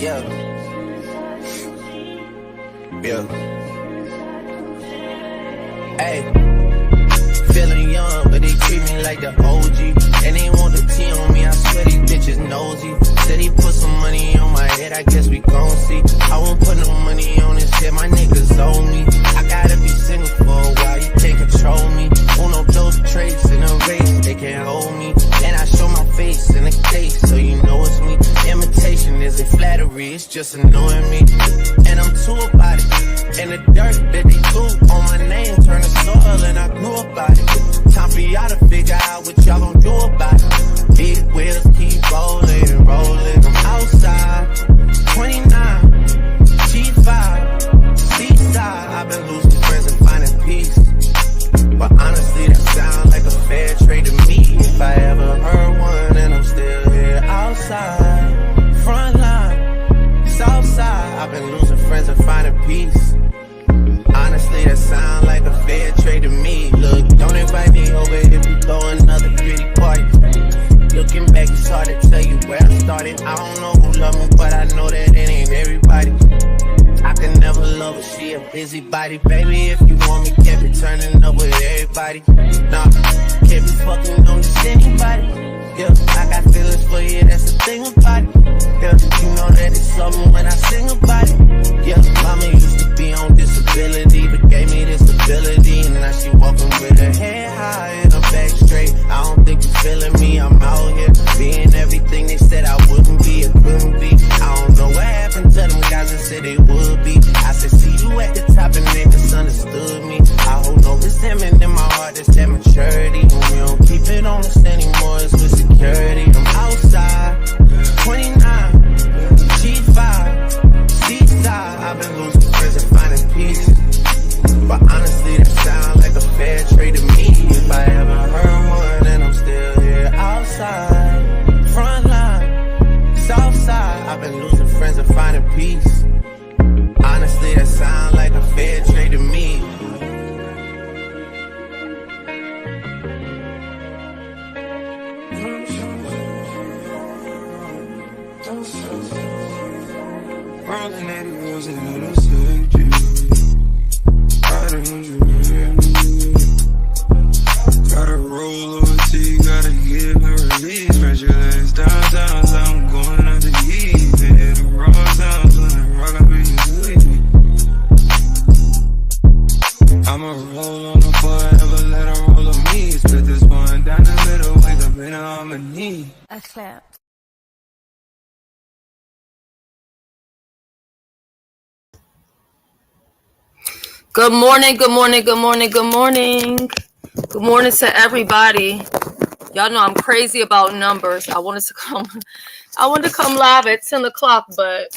Yeah. Yeah. Hey. Feeling young, but they treat me like the OG. And they want the T on me, I swear these bitches nosy. Said he put some money on my head, I guess we gon' see. I won't put no money on his head, my niggas owe me. I gotta be single for a while, you can't control me. Uno those traits in a race, they can't hold me. And I show my face in a case, so you know it's me. Imitation isn't flattery, it's just annoying me. And I'm too about it. And the dirt that they threw on my name turned to soil, and I grew about it. Time for y'all to figure out what y'all gon' do about it. Big wheels keep rolling and rolling. I'm outside, 29, G5, seaside. I've been losing friends and finding peace. But honestly, that sounds like a fair trade to me. If I ever heard one, and I'm still here outside, front line, south side. I've been losing friends and finding peace. Honestly, that sound like a fair trade to me. Look, don't invite me over if you throw another pretty party. Looking back, it's hard to tell you where I started. I don't know who love me, but I know that it ain't everybody. I can never love her, she a busybody. Baby, if you want me, can't be turning up with everybody. Nah, can't be fucking on this anybody. Yeah, I got feelings for you, that's the thing about it. Yeah, you know that it's something when I sing about it. Yeah, mama used to be on disability, but gave me this ability. And now she walking with her head high and her back straight. I don't think you feeling me, I'm out here being everything they said I wouldn't be, it couldn't be. I don't know what happened to them guys that said they would be. I said, see you at the top and they misunderstood me. I hold no resentment in my heart, that's that maturity. And we don't keep it on us anymore, it's with security. I'm outside, 29, G5, seaside. I've been losing friends and finding peace. But honestly, that sounds like a fair trade to me. If I ever heard one, and I'm still here outside, front line, south side. I've been losing friends and finding peace. Honestly, that sounds like a fair trade to me. Rolling 80 wheels and it'll save you. I don't want you to hear me. Gotta roll over to you, gotta give and release. Spread your legs down, so I'm going out to eat. Hit the raw sounds when I rock up in your sleep. I'ma roll on the forever, let her roll on me. Split this one down the middle, wake up in harmony. A clap. Good morning, good morning, good morning, good morning. Good morning to everybody. Y'all know I'm crazy about numbers. I wanted to come live at 10 o'clock, but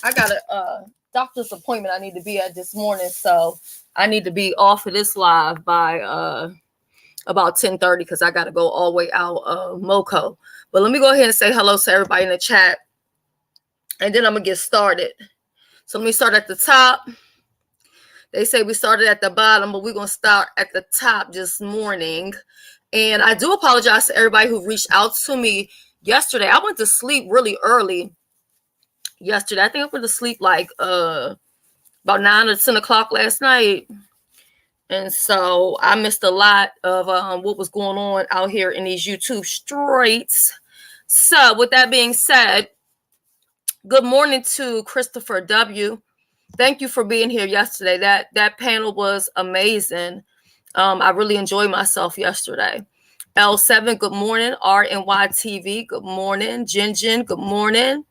I got a doctor's appointment I need to be at this morning, so I need to be off of this live by about 10:30 because I got to go all the way out Moco. But let me go ahead and say hello to everybody in the chat, and then I'm going to get started. So let me start at the top. They say we started at the bottom, but we're going to start at the top this morning. And I do apologize to everybody who reached out to me yesterday. I went to sleep really early yesterday. I think I went to sleep like about 9 or 10 o'clock last night. And so I missed a lot of what was going on out here in these YouTube streets. So with that being said, good morning to Christopher W. Thank you for being here yesterday. That panel was amazing. I really enjoyed myself yesterday. L7, good morning. RNY TV, good morning. Jin, good morning.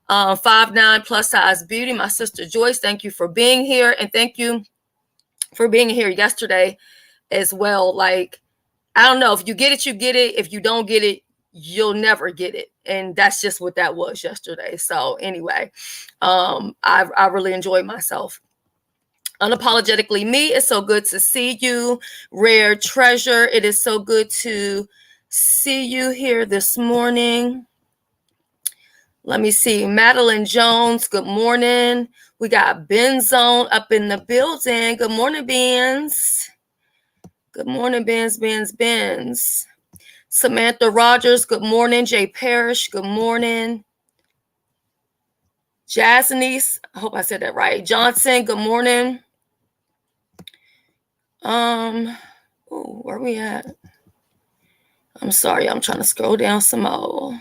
5'9" plus size beauty. My sister Joyce, thank you for being here. And thank you for being here yesterday as well. Like, I don't know, if you get it, you get it. If you don't get it, you'll never get it. And that's just what that was yesterday. So anyway, I really enjoyed myself. Unapologetically me, it's so good to see you. Rare treasure, it is so good to see you here this morning. Let me see. Madeline Jones, good morning. We got Benzone up in the building. Good morning, Benz. Good morning, Benz. Samantha Rogers, good morning. Jay Parrish, good morning. Jasnice, I hope I said that right. Johnson, good morning. Where we at? I'm sorry, I'm trying to scroll down some more.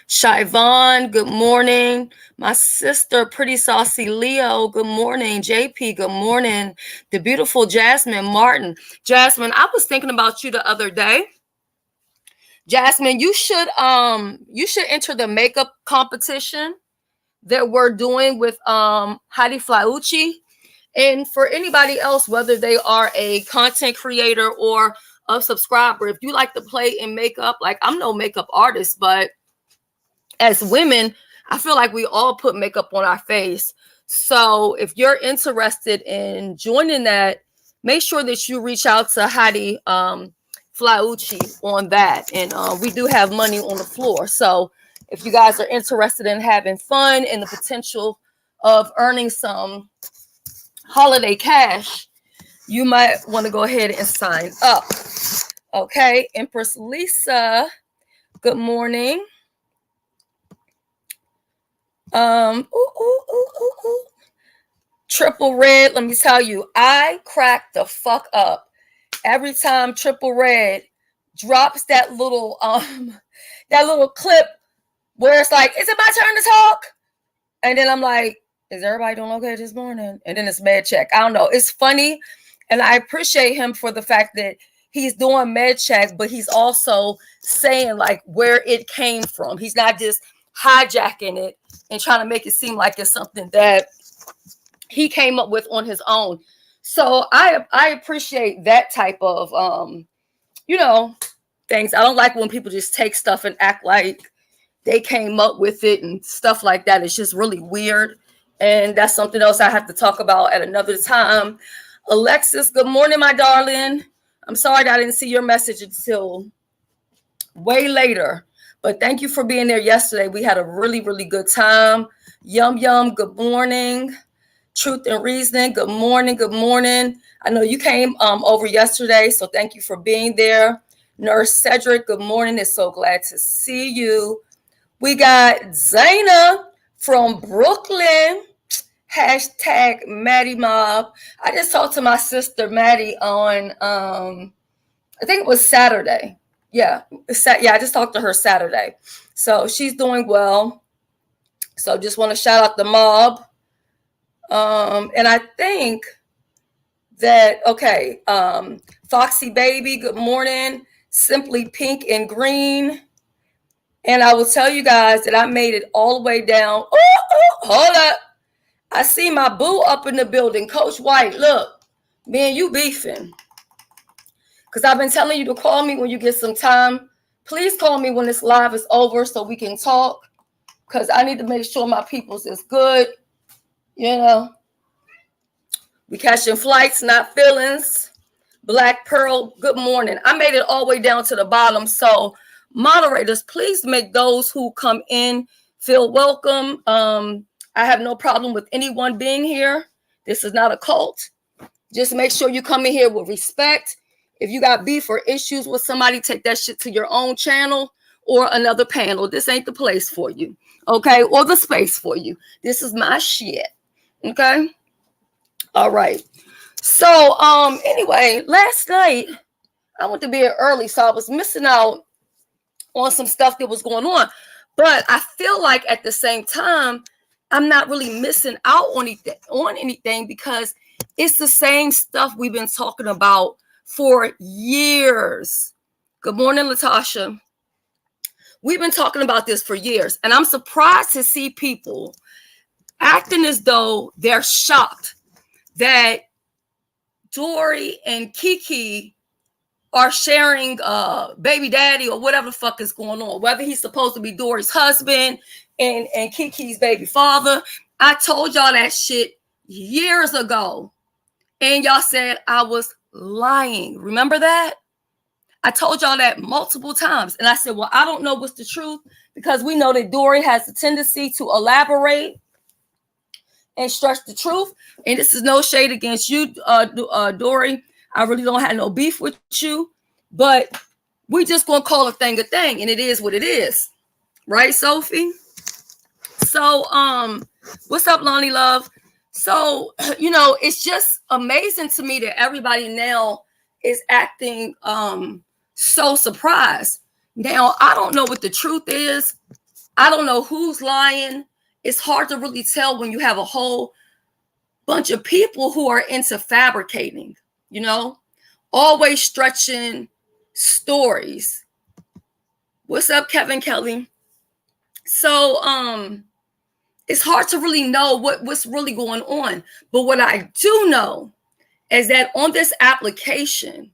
Shyvonne, good morning. My sister, Pretty Saucy Leo, good morning. JP, good morning. The beautiful Jasmine Martin. Jasmine, I was thinking about you the other day. Jasmine, you should enter the makeup competition that we're doing with Heidi Flaucci. And for anybody else, whether they are a content creator or a subscriber, if you like to play in makeup, like I'm no makeup artist, but as women, I feel like we all put makeup on our face. So if you're interested in joining that, make sure that you reach out to Heidi Flaucci on that. And we do have money on the floor. So if you guys are interested in having fun and the potential of earning some holiday cash, you might want to go ahead and sign up. Okay, Empress Lisa, good morning. Triple Red, let me tell you, I crack the fuck up every time Triple Red drops that little clip where it's like, is it my turn to talk? And then I'm like, is everybody doing okay this morning? And then it's med check. I don't know. It's funny. And I appreciate him for the fact that he's doing med checks, but he's also saying like where it came from. He's not just hijacking it and trying to make it seem like it's something that he came up with on his own. So I appreciate that type of things. I don't like when people just take stuff and act like they came up with it and stuff like that. It's just really weird. And that's something else I have to talk about at another time. Alexis, good morning, my darling. I'm sorry that I didn't see your message until way later. But thank you for being there yesterday. We had a really, really good time. Yum, yum, good morning. Truth and Reasoning, good morning, good morning. I know you came over yesterday, so thank you for being there. Nurse Cedric, good morning. It's so glad to see you. We got Zaina from Brooklyn. Hashtag Maddie Mob. I just talked to my sister Maddie on, I think it was Saturday. Yeah, I just talked to her Saturday. So she's doing well. So just want to shout out the mob. And I think that, okay, Foxy Baby, good morning. Simply Pink and Green. And I will tell you guys that I made it all the way down. Hold up. I see my boo up in the building. Coach White, look, me and you beefing. Because I've been telling you to call me when you get some time. Please call me when this live is over so we can talk. Because I need to make sure my people's is good. You know. We catching flights, not feelings. Black Pearl, good morning. I made it all the way down to the bottom. So moderators, please make those who come in feel welcome. I have no problem with anyone being here. This is not a cult. Just make sure you come in here with respect. If you got beef or issues with somebody, take that shit to your own channel or another panel. This ain't the place for you, okay? Or the space for you. This is my shit, okay? All right. So, anyway, last night, I went to bed early, so I was missing out on some stuff that was going on. But I feel like at the same time, I'm not really missing out on anything because it's the same stuff we've been talking about for years. Good morning, Latasha. We've been talking about this for years, and I'm surprised to see people acting as though they're shocked that Dory and Kiki are sharing baby daddy or whatever the fuck is going on, whether he's supposed to be Dory's husband and Kiki's baby father. I told y'all that shit years ago, and y'all said I was lying. Remember that? I told y'all that multiple times, and I said, well, I don't know what's the truth because we know that Dory has a tendency to elaborate and stretch the truth, and this is no shade against you, Dory. I really don't have no beef with you, but we just gonna call a thing, and it is what it is. Right, Sophie? So, what's up, Lonnie Love? So, it's just amazing to me that everybody now is acting so surprised. Now, I don't know what the truth is. I don't know who's lying. It's hard to really tell when you have a whole bunch of people who are into fabricating, always stretching stories. What's up, Kevin Kelly? So, it's hard to really know what's really going on. But what I do know is that on this application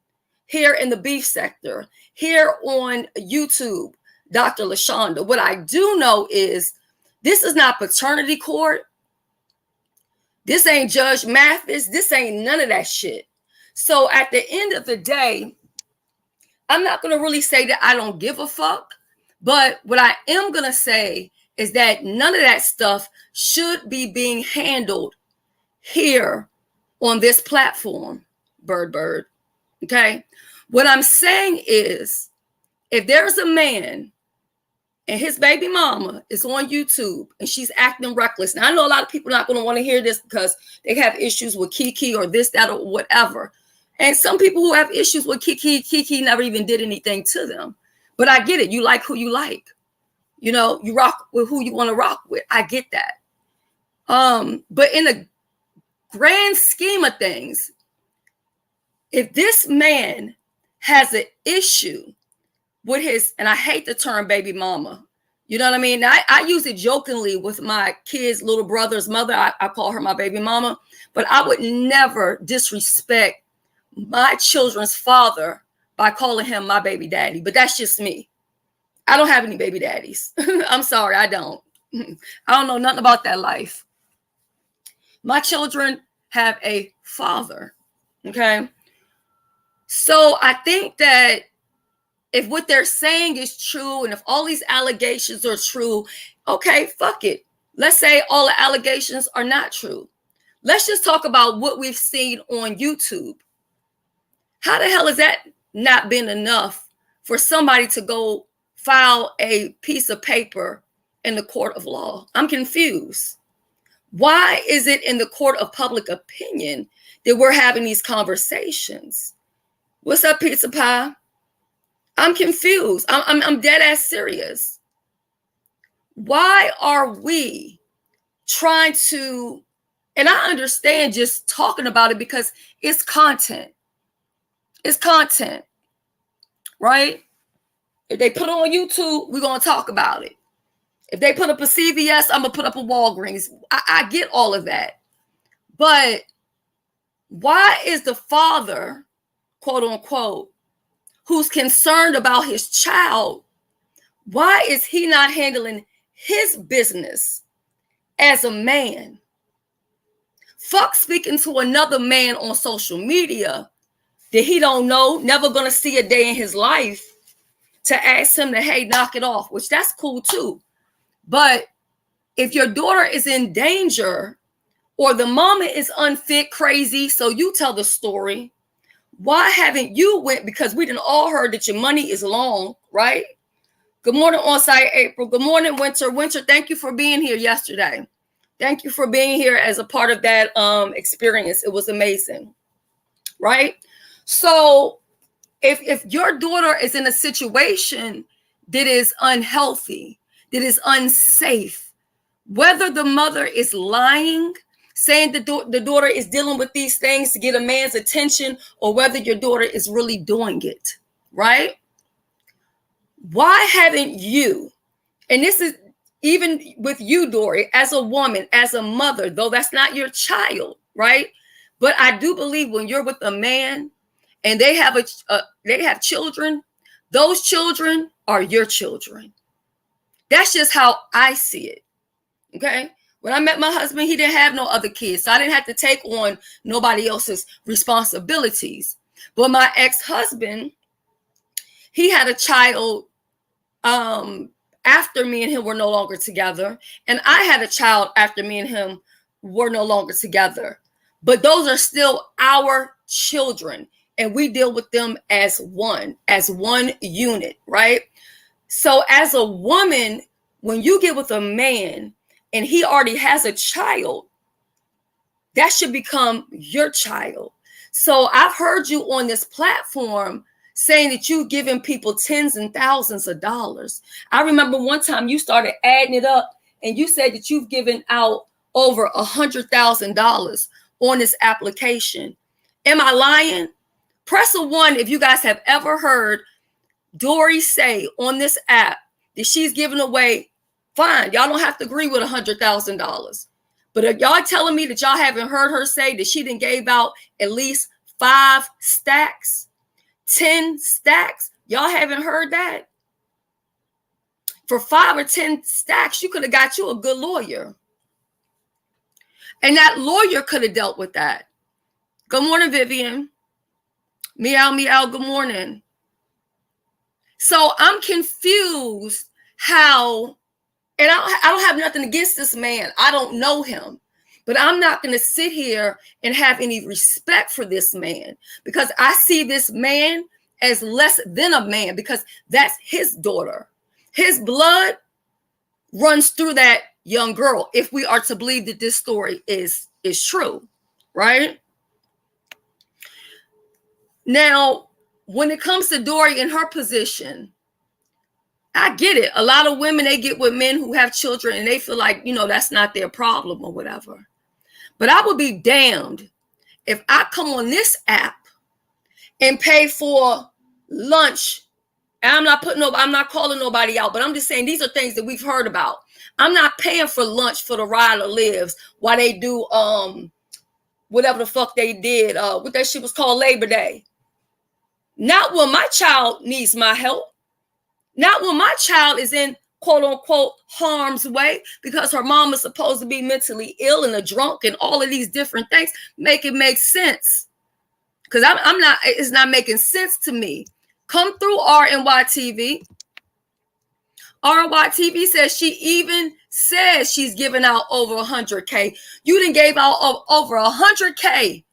here in the beef sector, here on YouTube, Dr. LaShonda, what I do know is this is not paternity court. This ain't Judge Mathis. This ain't none of that shit. So at the end of the day, I'm not going to really say that I don't give a fuck. But what I am going to say is that none of that stuff should be being handled here on this platform, Bird. Okay? What I'm saying is, if there's a man and his baby mama is on YouTube and she's acting reckless. Now, I know a lot of people are not going to want to hear this because they have issues with Kiki or this, that, or whatever. And some people who have issues with Kiki never even did anything to them. But I get it. You like who you like. You rock with who you want to rock with. I get that. But in the grand scheme of things, if this man has an issue with his, and I hate the term baby mama, you know what I mean? I use it jokingly with my kid's little brother's mother. I call her my baby mama, but I would never disrespect my children's father by calling him my baby daddy. But that's just me. I don't have any baby daddies. I'm sorry, I don't. I don't know nothing about that life. My children have a father, okay? So I think that if what they're saying is true and if all these allegations are true, okay, fuck it. Let's say all the allegations are not true. Let's just talk about what we've seen on YouTube. How the hell has that not been enough for somebody to go file a piece of paper in the court of law? I'm confused. Why is it in the court of public opinion that we're having these conversations? What's up, Pizza Pie? I'm confused. I'm dead ass serious. Why are we trying to, and I understand just talking about it because it's content. It's content, right? If they put it on YouTube, we're going to talk about it. If they put up a CVS, I'm going to put up a Walgreens. I get all of that. But why is the father, quote unquote, who's concerned about his child, why is he not handling his business as a man? Fuck speaking to another man on social media that he don't know, never going to see a day in his life, to ask him to, hey, knock it off, which that's cool too. But if your daughter is in danger or the mama is unfit, crazy, so you tell the story, why haven't you went? Because we done all heard that your money is long, right? Good morning, on-site April. Good morning, Winter. Winter, thank you for being here yesterday. Thank you for being here as a part of that experience. It was amazing, right? So if your daughter is in a situation that is unhealthy, that is unsafe, whether the mother is lying, saying the daughter is dealing with these things to get a man's attention, or whether your daughter is really doing it, right? Why haven't you, and this is even with you, Dory, as a woman, as a mother, though that's not your child, right? But I do believe when you're with a man and they have children, those children are your children. That's just how I see it, okay? When I met my husband, he didn't have no other kids, so I didn't have to take on nobody else's responsibilities. But my ex-husband, he had a child after me and him were no longer together, and I had a child after me and him were no longer together. But those are still our children, and we deal with them as one unit, right? So as a woman, when you get with a man and he already has a child, that should become your child. So I've heard you on this platform saying that you've given people tens and thousands of dollars. I remember one time you started adding it up and you said that you've given out over $100,000 on this application. Am I lying? Press a 1 if you guys have ever heard Dory say on this app that she's giving away. Fine, y'all don't have to agree with $100,000. But if y'all telling me that y'all haven't heard her say that she done gave out at least 5 stacks, 10 stacks, y'all haven't heard that? For 5 or 10 stacks, you could have got you a good lawyer. And that lawyer could have dealt with that. Good morning, Vivian. Meow, meow, good morning. So I'm confused how, and I don't have nothing against this man. I don't know him. But I'm not going to sit here and have any respect for this man because I see this man as less than a man because that's his daughter. His blood runs through that young girl if we are to believe that this story is true, right? Now, when it comes to Dory in her position, I get it. A lot of women, they get with men who have children and they feel like, you know, that's not their problem or whatever. But I would be damned if I come on this app and pay for lunch. And I'm not calling nobody out, but I'm just saying these are things that we've heard about. I'm not paying for lunch for the rider lives while they do whatever the fuck they did. What that shit was called Labor Day. Not when my child needs my help. Not when my child is in quote unquote harm's way because her mom is supposed to be mentally ill and a drunk and all of these different things. Make it make sense. Because it's not making sense to me. Come through RNYTV. RNYTV says she even says she's giving out over 100K. You done gave out over 100K,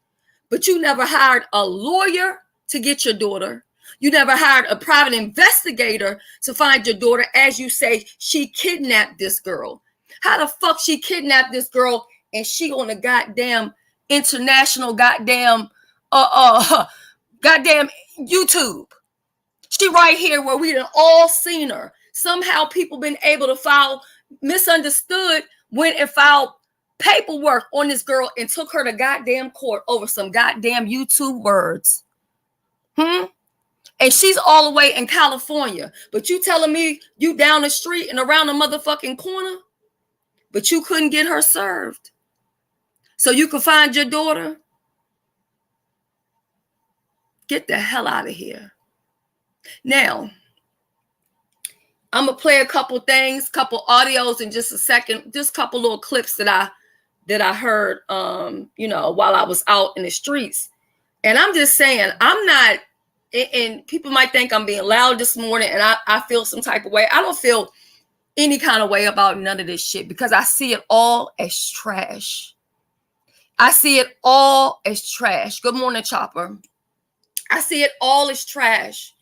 but you never hired a lawyer to get your daughter. You never hired a private investigator to find your daughter. As you say, she kidnapped this girl. How the fuck she kidnapped this girl and she on a goddamn international goddamn YouTube? She right here where we done all seen her. Somehow people been able to file misunderstood, went and filed paperwork on this girl and took her to goddamn court over some goddamn YouTube words. And she's all the way in California. But you telling me you down the street and around the motherfucking corner, but you couldn't get her served so you could find your daughter? Get the hell out of here. Now, I'm going to play a couple things, couple audios in just a second, just a couple little clips that I heard, while I was out in the streets. And I'm just saying, I'm not, and people might think I'm being loud this morning and I feel some type of way. I don't feel any kind of way about none of this shit because I see it all as trash. I see it all as trash. Good morning, Chopper. I see it all as trash.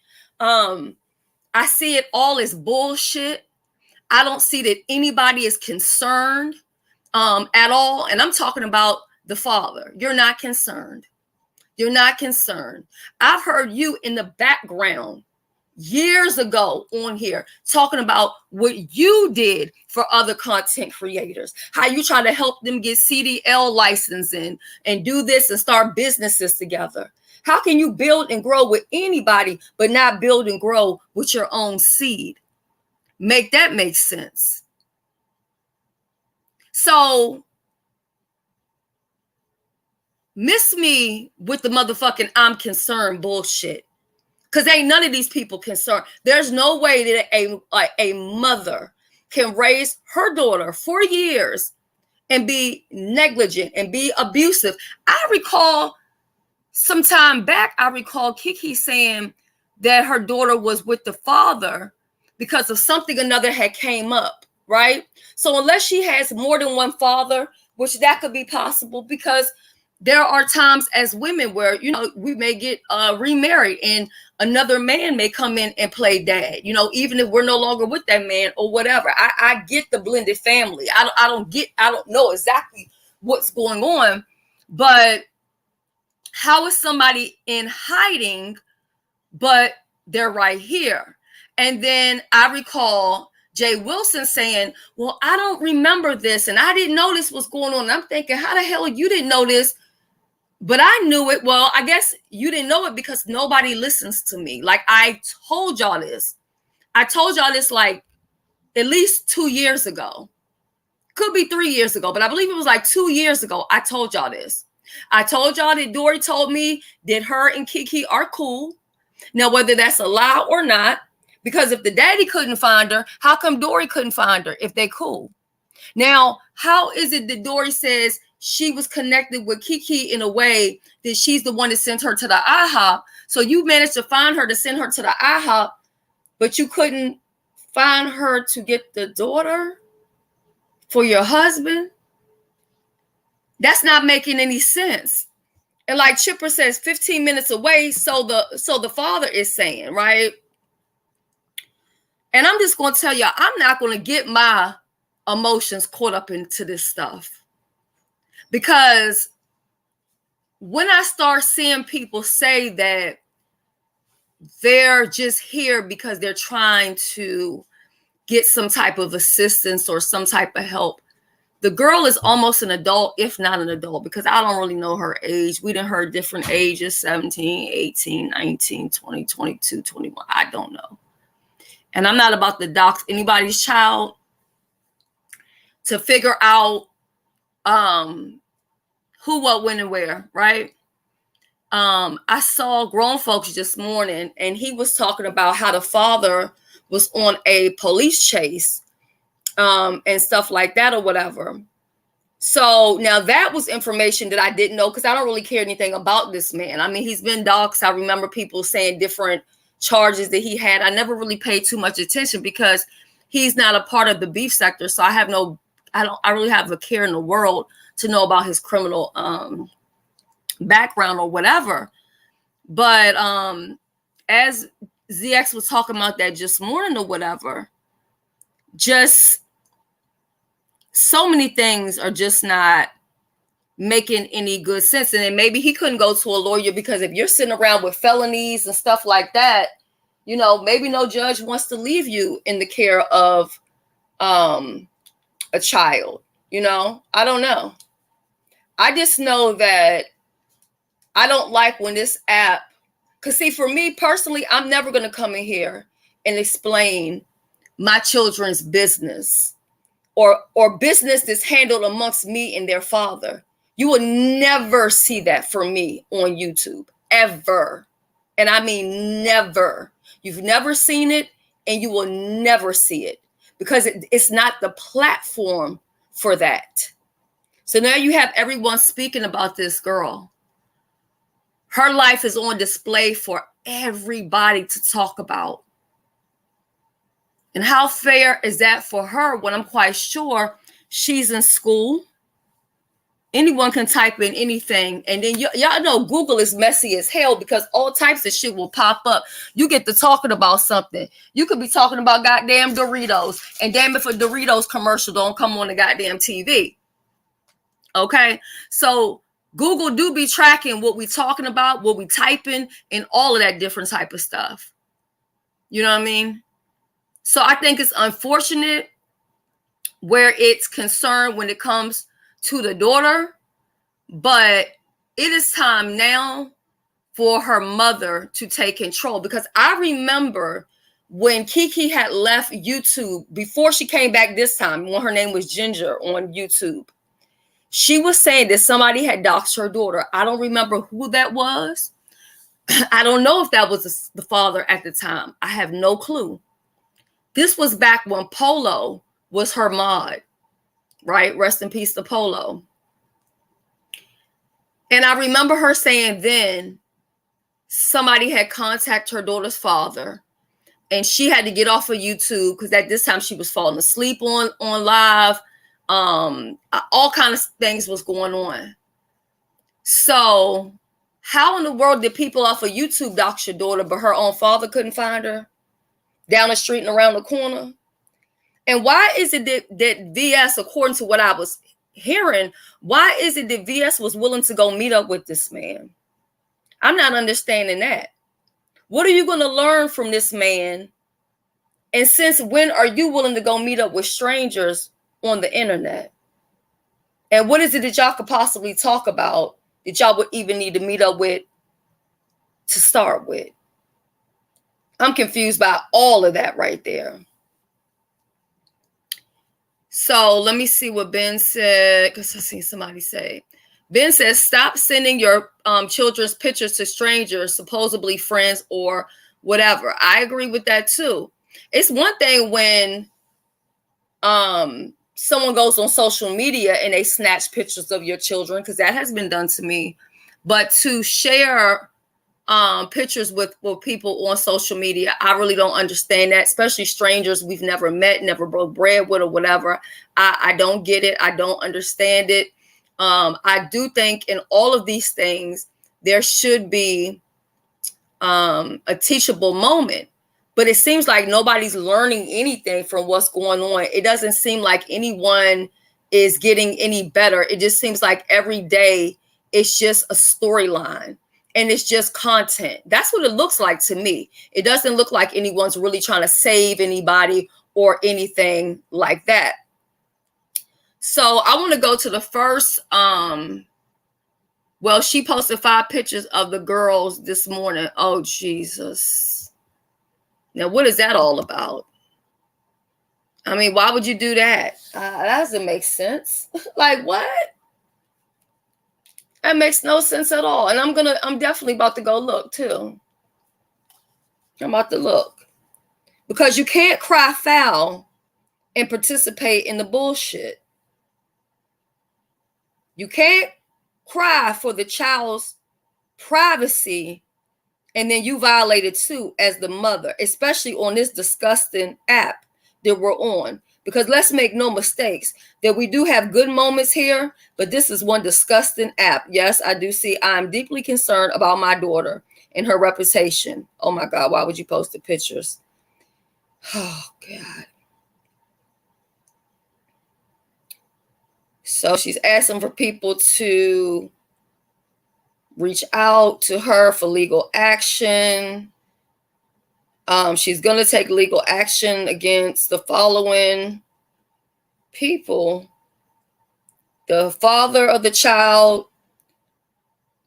I see it all as bullshit. I don't see that anybody is concerned at all. And I'm talking about the father. You're not concerned. You're not concerned. I've heard you in the background years ago on here talking about what you did for other content creators, how you try to help them get CDL licensing and do this and start businesses together. How can you build and grow with anybody but not build and grow with your own seed? Make that make sense. So miss me with the motherfucking I'm concerned bullshit. Because ain't none of these people concerned. There's no way that a mother can raise her daughter for years and be negligent and be abusive. I recall some time back, Kiki saying that her daughter was with the father because of something another had came up, right? So unless she has more than one father, which that could be possible because there are times as women where, we may get remarried and another man may come in and play dad, even if we're no longer with that man or whatever. I get the blended family. I don't know exactly what's going on, but how is somebody in hiding, but they're right here? And then I recall Jay Wilson saying, well, I don't remember this, and I didn't know this was going on. And I'm thinking, how the hell you didn't know this? But I knew it. Well, I guess you didn't know it because nobody listens to me. Like, I told y'all this. I told y'all this like at least 2 years ago. Could be 3 years ago, but I believe it was like 2 years ago. I told y'all this. I told y'all that Dory told me that her and Kiki are cool. Now, whether that's a lie or not, because if the daddy couldn't find her, how come Dory couldn't find her if they cool? Now, how is it that Dory says she was connected with Kiki in a way that she's the one that sent her to the IHOP? So you managed to find her to send her to the IHOP, but you couldn't find her to get the daughter for your husband? That's not making any sense. And like Chipper says, 15 minutes away, so the father is saying, right? And I'm just going to tell you, I'm not going to get my emotions caught up into this stuff. Because when I start seeing people say that they're just here because they're trying to get some type of assistance or some type of help, the girl is almost an adult, if not an adult, because I don't really know her age. We done heard different ages, 17, 18, 19, 20, 22, 21. I don't know. And I'm not about to dox anybody's child to figure out who, what, when, and where, right? I saw Grown Folks this morning, and he was talking about how the father was on a police chase and stuff like that or whatever. So now that was information that I didn't know because I don't really care anything about this man. I mean, he's been doxxed. I remember people saying different charges that he had. I never really paid too much attention because he's not a part of the beef sector. So I don't really have a care in the world to know about his criminal background or whatever. But as ZX was talking about that just morning or whatever, just so many things are just not making any good sense. And then maybe he couldn't go to a lawyer because if you're sitting around with felonies and stuff like that, maybe no judge wants to leave you in the care of a child. I don't know. I just know that I don't like when this app, because see, for me personally, I'm never going to come in here and explain my children's business or business that's handled amongst me and their father. You will never see that from me on YouTube, ever. And I mean never. You've never seen it, and you will never see it because it's not the platform for that. So now you have everyone speaking about this girl. Her life is on display for everybody to talk about. And how fair is that for her when I'm quite sure she's in school? Anyone can type in anything. And then y'all know Google is messy as hell because all types of shit will pop up. You get to talking about something. You could be talking about goddamn Doritos. And damn if a Doritos commercial don't come on the goddamn TV. Okay? So Google do be tracking what we talking about, what we typing, and all of that different type of stuff. You know what I mean? So I think it's unfortunate where it's concerned when it comes to the daughter, but it is time now for her mother to take control, because I remember when Kiki had left YouTube before she came back this time, when her name was Ginger on YouTube, she was saying that somebody had doxed her daughter. I don't remember who that was. I don't know if that was the father at the time. I have no clue. This was back when Polo was her mod, right? Rest in peace to Polo. And I remember her saying then somebody had contacted her daughter's father and she had to get off of YouTube because at this time she was falling asleep on live. All kind of things was going on. So how in the world did people off of YouTube dox your daughter, but her own father couldn't find her down the street and around the corner? And why is it that VS, according to what I was hearing, why is it that VS was willing to go meet up with this man? I'm not understanding that. What are you going to learn from this man? And since when are you willing to go meet up with strangers on the internet? And what is it that y'all could possibly talk about that y'all would even need to meet up with to start with? I'm confused by all of that right there. So let me see what Ben said, because I seen somebody say. Ben says, stop sending your children's pictures to strangers, supposedly friends or whatever. I agree with that too. It's one thing when someone goes on social media and they snatch pictures of your children, because that has been done to me. But to share pictures with people on social media, I really don't understand that, especially strangers we've never met, never broke bread with or whatever. I don't get it. I don't understand it. I do think in all of these things, there should be a teachable moment. But it seems like nobody's learning anything from what's going on. It doesn't seem like anyone is getting any better. It just seems like every day it's just a storyline and it's just content. That's what it looks like to me. It doesn't look like anyone's really trying to save anybody or anything like that. So I want to go to the first, well, she posted 5 pictures of the girls this morning. Oh, Jesus. Now, what is that all about? I mean, why would you do that? That doesn't make sense. Like, what? That makes no sense at all. And I'm definitely about to go look too. I'm about to look. Because you can't cry foul and participate in the bullshit. You can't cry for the child's privacy and then you violate it too as the mother, especially on this disgusting app that we're on. Because let's make no mistakes that we do have good moments here, but this is one disgusting app. Yes, I do see. I'm deeply concerned about my daughter and her reputation. Oh my God, why would you post the pictures? Oh God. So she's asking for people to reach out to her for legal action. She's going to take legal action against the following people: the father of the child,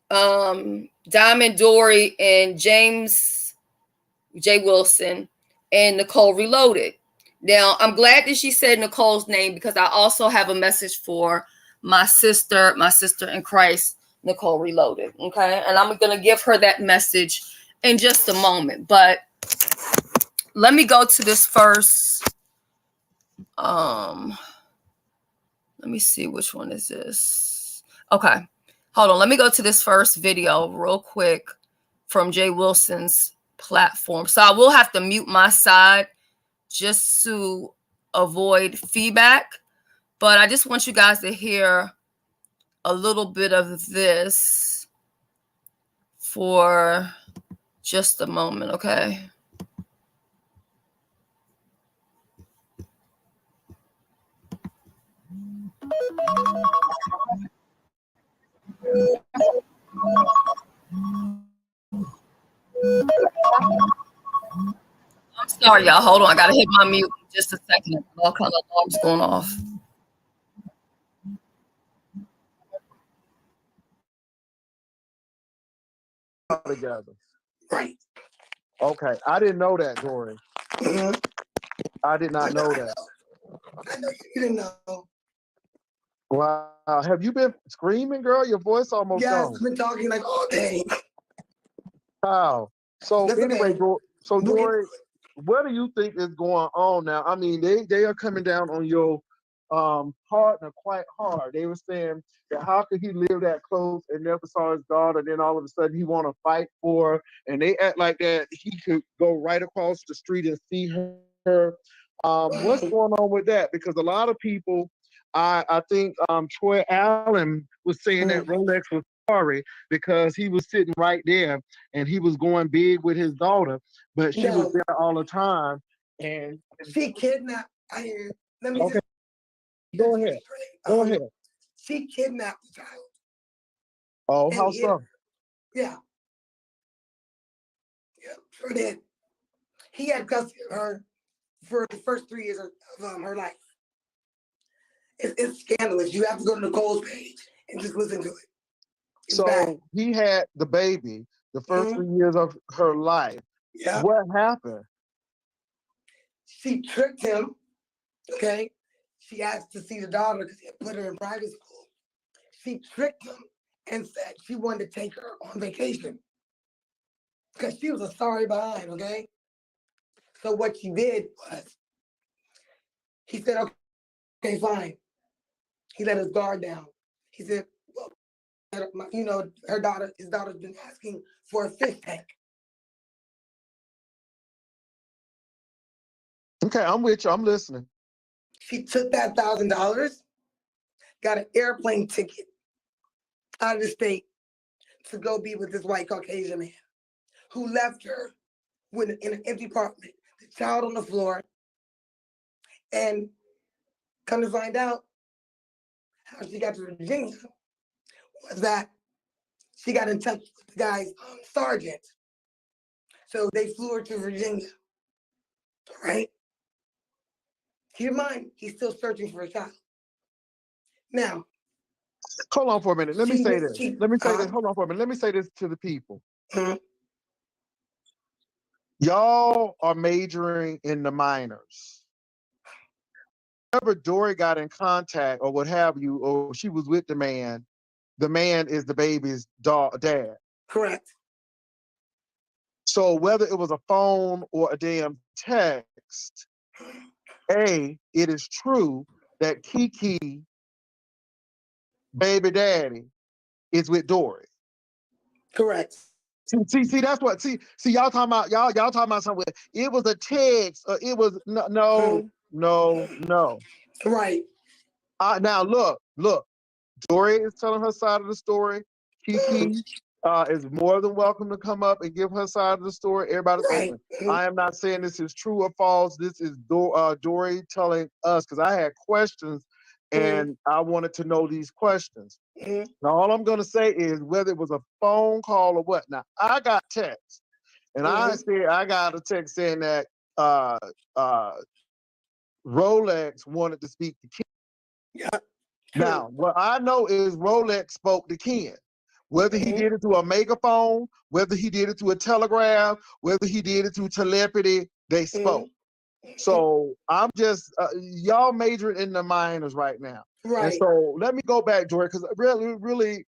Diamond Dory and James J. Wilson, and Nicole Reloaded. Now, I'm glad that she said Nicole's name because I also have a message for my sister in Christ, Nicole Reloaded. Okay. And I'm going to give her that message in just a moment. But let me go to this first. Let me see, which one is this? Okay. Hold on. Let me go to this first video real quick from Jay Wilson's platform. So I will have to mute my side just to avoid feedback. But I just want you guys to hear a little bit of this for just a moment, okay? I'm sorry, y'all. Hold on. I got to hit my mute in just a second. All kind of alarms going off. Together. Right. Okay. I didn't know that, Dory. Mm-hmm. I did not know that. I know you didn't know. Wow. Have you been screaming, girl? Your voice almost Yes, gone. I've been talking like all day. Wow. So That's anyway, okay. Dory, what do you think is going on now? I mean, they are coming down on your partner quite hard. They were saying that how could he live that close and never saw his daughter, then all of a sudden he want to fight for her, and they act like that he could go right across the street and see her. What's going on with that? Because a lot of people, I think Troy Allen was saying that Rolex was sorry because he was sitting right there and he was going big with his daughter, but she was No, there all the time. And she kidnapped. Let me okay, just go get ahead, straight. go ahead. She kidnapped the child Oh, and how hid her. so? Yeah, yeah, sure did. He had custody of her for the first 3 years of her life. It's scandalous. You have to go to Nicole's page and just listen to it. It's bad. So he had the baby the first Mhm. 3 years of her life. Yeah. What happened? She tricked him. Okay. She asked to see the daughter because he had put her in private school. She tricked him and said she wanted to take her on vacation because she was a sorry behind. Okay. So what she did was he said, okay, fine. He let his guard down. He said, well, his daughter's been asking for a fish tank. Okay, I'm with you. I'm listening. She took that $1,000, got an airplane ticket out of the state to go be with this white Caucasian man who left her in an empty apartment, the child on the floor, and come to find out how she got to Virginia was that she got in touch with the guy's sergeant. So they flew her to Virginia, right? Keep in mind, he's still searching for a child. Now, Hold on for a minute. Let me say this. she Let me say this. Hold on for a minute. Let me say this to the people. Mhm. Y'all are majoring in the minors. Whenever Dory got in contact or what have you, or she was with the man is the baby's dad. Correct. So whether it was a phone or a damn text, it is true that Kiki, baby daddy, is with Dory. Correct. See, that's what. See, y'all talking about y'all talking about something. It was a text, or it was no. Right. Now look. Dory is telling her side of the story. Kiki is more than welcome to come up and give her side of the story. Everybody's Right. open. I am not saying this is true or false. This is Dory telling us because I had questions and I wanted to know these questions. Mhm. Now, all I'm going to say is whether it was a phone call or what. Now, I got text, and I said I got a text saying that Rolex wanted to speak to Ken. Yeah. Now, what I know is Rolex spoke to Ken. Whether he did it through a megaphone, whether he did it through a telegraph, whether he did it through telepathy, they spoke. So I'm just y'all majoring in the minors right now. Right. And so let me go back, Jory, because really,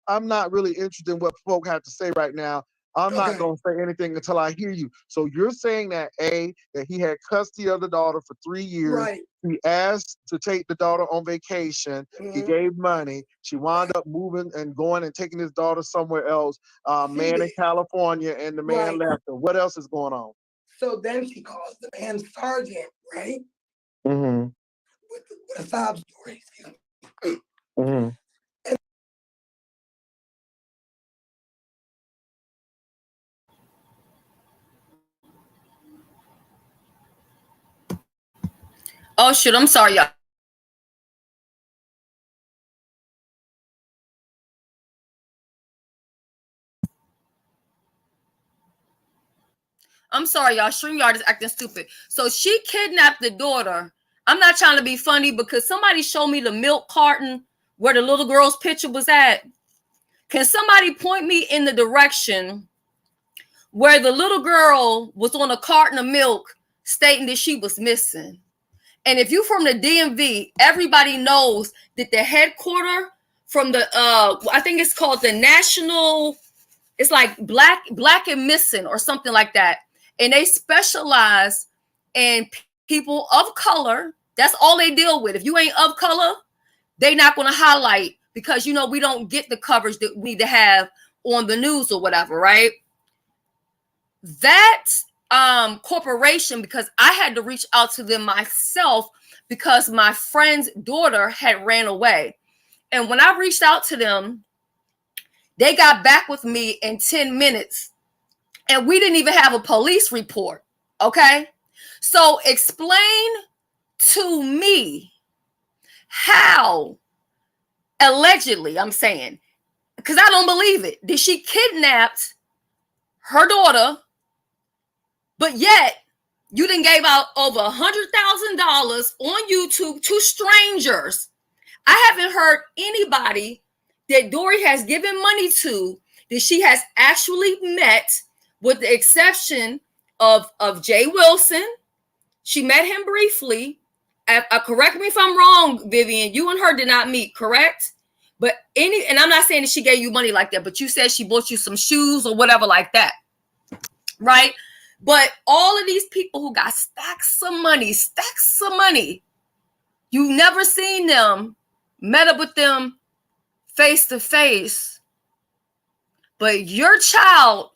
I'm not really interested in what folk have to say right now. I'm not going to say anything until I hear you. So you're saying that that he had custody of the daughter for 3 years. Right. He asked to take the daughter on vacation. He gave money. She wound up moving and going and taking his daughter somewhere else. Man in California, and the man left her. What else is going on? So then she calls the man sergeant, right? Mm-hmm. With a sob story. Mm-hmm. Oh shoot, I'm sorry, y'all. I'm sorry, y'all. StreamYard is acting stupid. So she kidnapped the daughter. I'm not trying to be funny because somebody showed me the milk carton where the little girl's picture was at. Can somebody point me in the direction where the little girl was on a carton of milk stating that she was missing? And if you're from the DMV, everybody knows that the headquarters from the I think it's called the National, it's like black and missing or something like that. And they specialize in people of color. That's all they deal with. If you ain't of color, they not going to highlight because we don't get the coverage that we need to have on the news or whatever, right? That corporation, because I had to reach out to them myself because my friend's daughter had ran away. And when I reached out to them, They got back with me in 10 minutes, and we didn't even have a police report. Okay? So explain to me how, allegedly, I'm saying, because I don't believe it. Did she kidnapped her daughter, but yet you done gave out over $100,000 on YouTube to strangers? I haven't heard anybody that Dory has given money to that she has actually met, with the exception of Jay Wilson. She met him briefly. Correct me if I'm wrong, Vivian. You and her did not meet, correct? But and I'm not saying that she gave you money like that, but you said she bought you some shoes or whatever like that, right? But all of these people who got stacks of money, you never seen them, met up with them face to face, but your child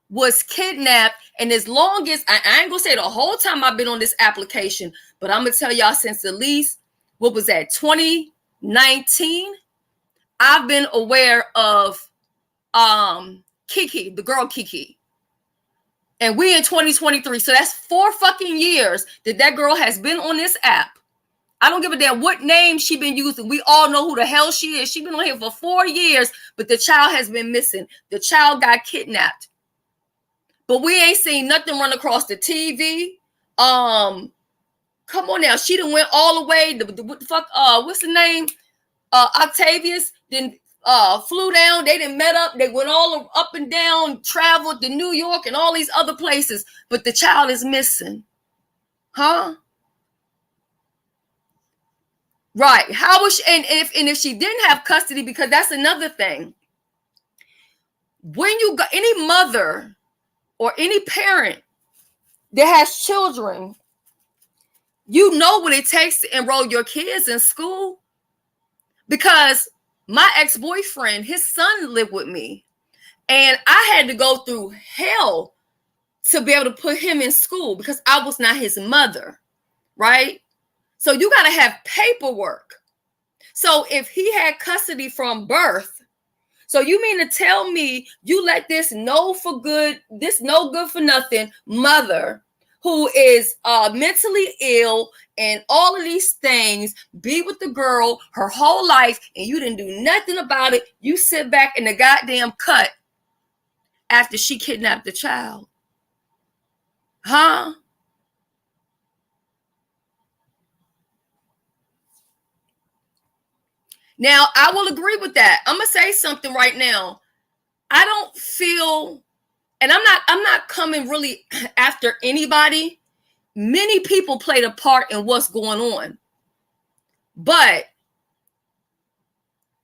was kidnapped. And as long as I ain't gonna say the whole time I've been on this application, but I'm gonna tell y'all since at least, what was that, 2019, I've been aware of Kiki, the girl Kiki. And we in 2023, so that's 4 fucking years that girl has been on this app. I don't give a damn what name she been using. We all know who the hell she is. She been on here for 4 years, but the child has been missing. The child got kidnapped. But we ain't seen nothing run across the TV. Come on now. She done went all the way. What the fuck? What's the name? Octavius then flew down. They done met up. They went all up and down, traveled to New York and all these other places. But the child is missing. Huh? Right. How was she? And if she didn't have custody, because that's another thing. When you got any mother or any parent that has children, you know what it takes to enroll your kids in school. Because my ex-boyfriend, his son lived with me, and I had to go through hell to be able to put him in school because I was not his mother, right? So you got to have paperwork. So if he had custody from birth, so you mean to tell me you let this no good for nothing mother who is mentally ill and all of these things be with the girl her whole life, and you didn't do nothing about it? You sit back in the goddamn cut after she kidnapped the child. Huh? Now, I will agree with that. I'm going to say something right now. I don't feel, and I'm not coming really after anybody. Many people played a part in what's going on. But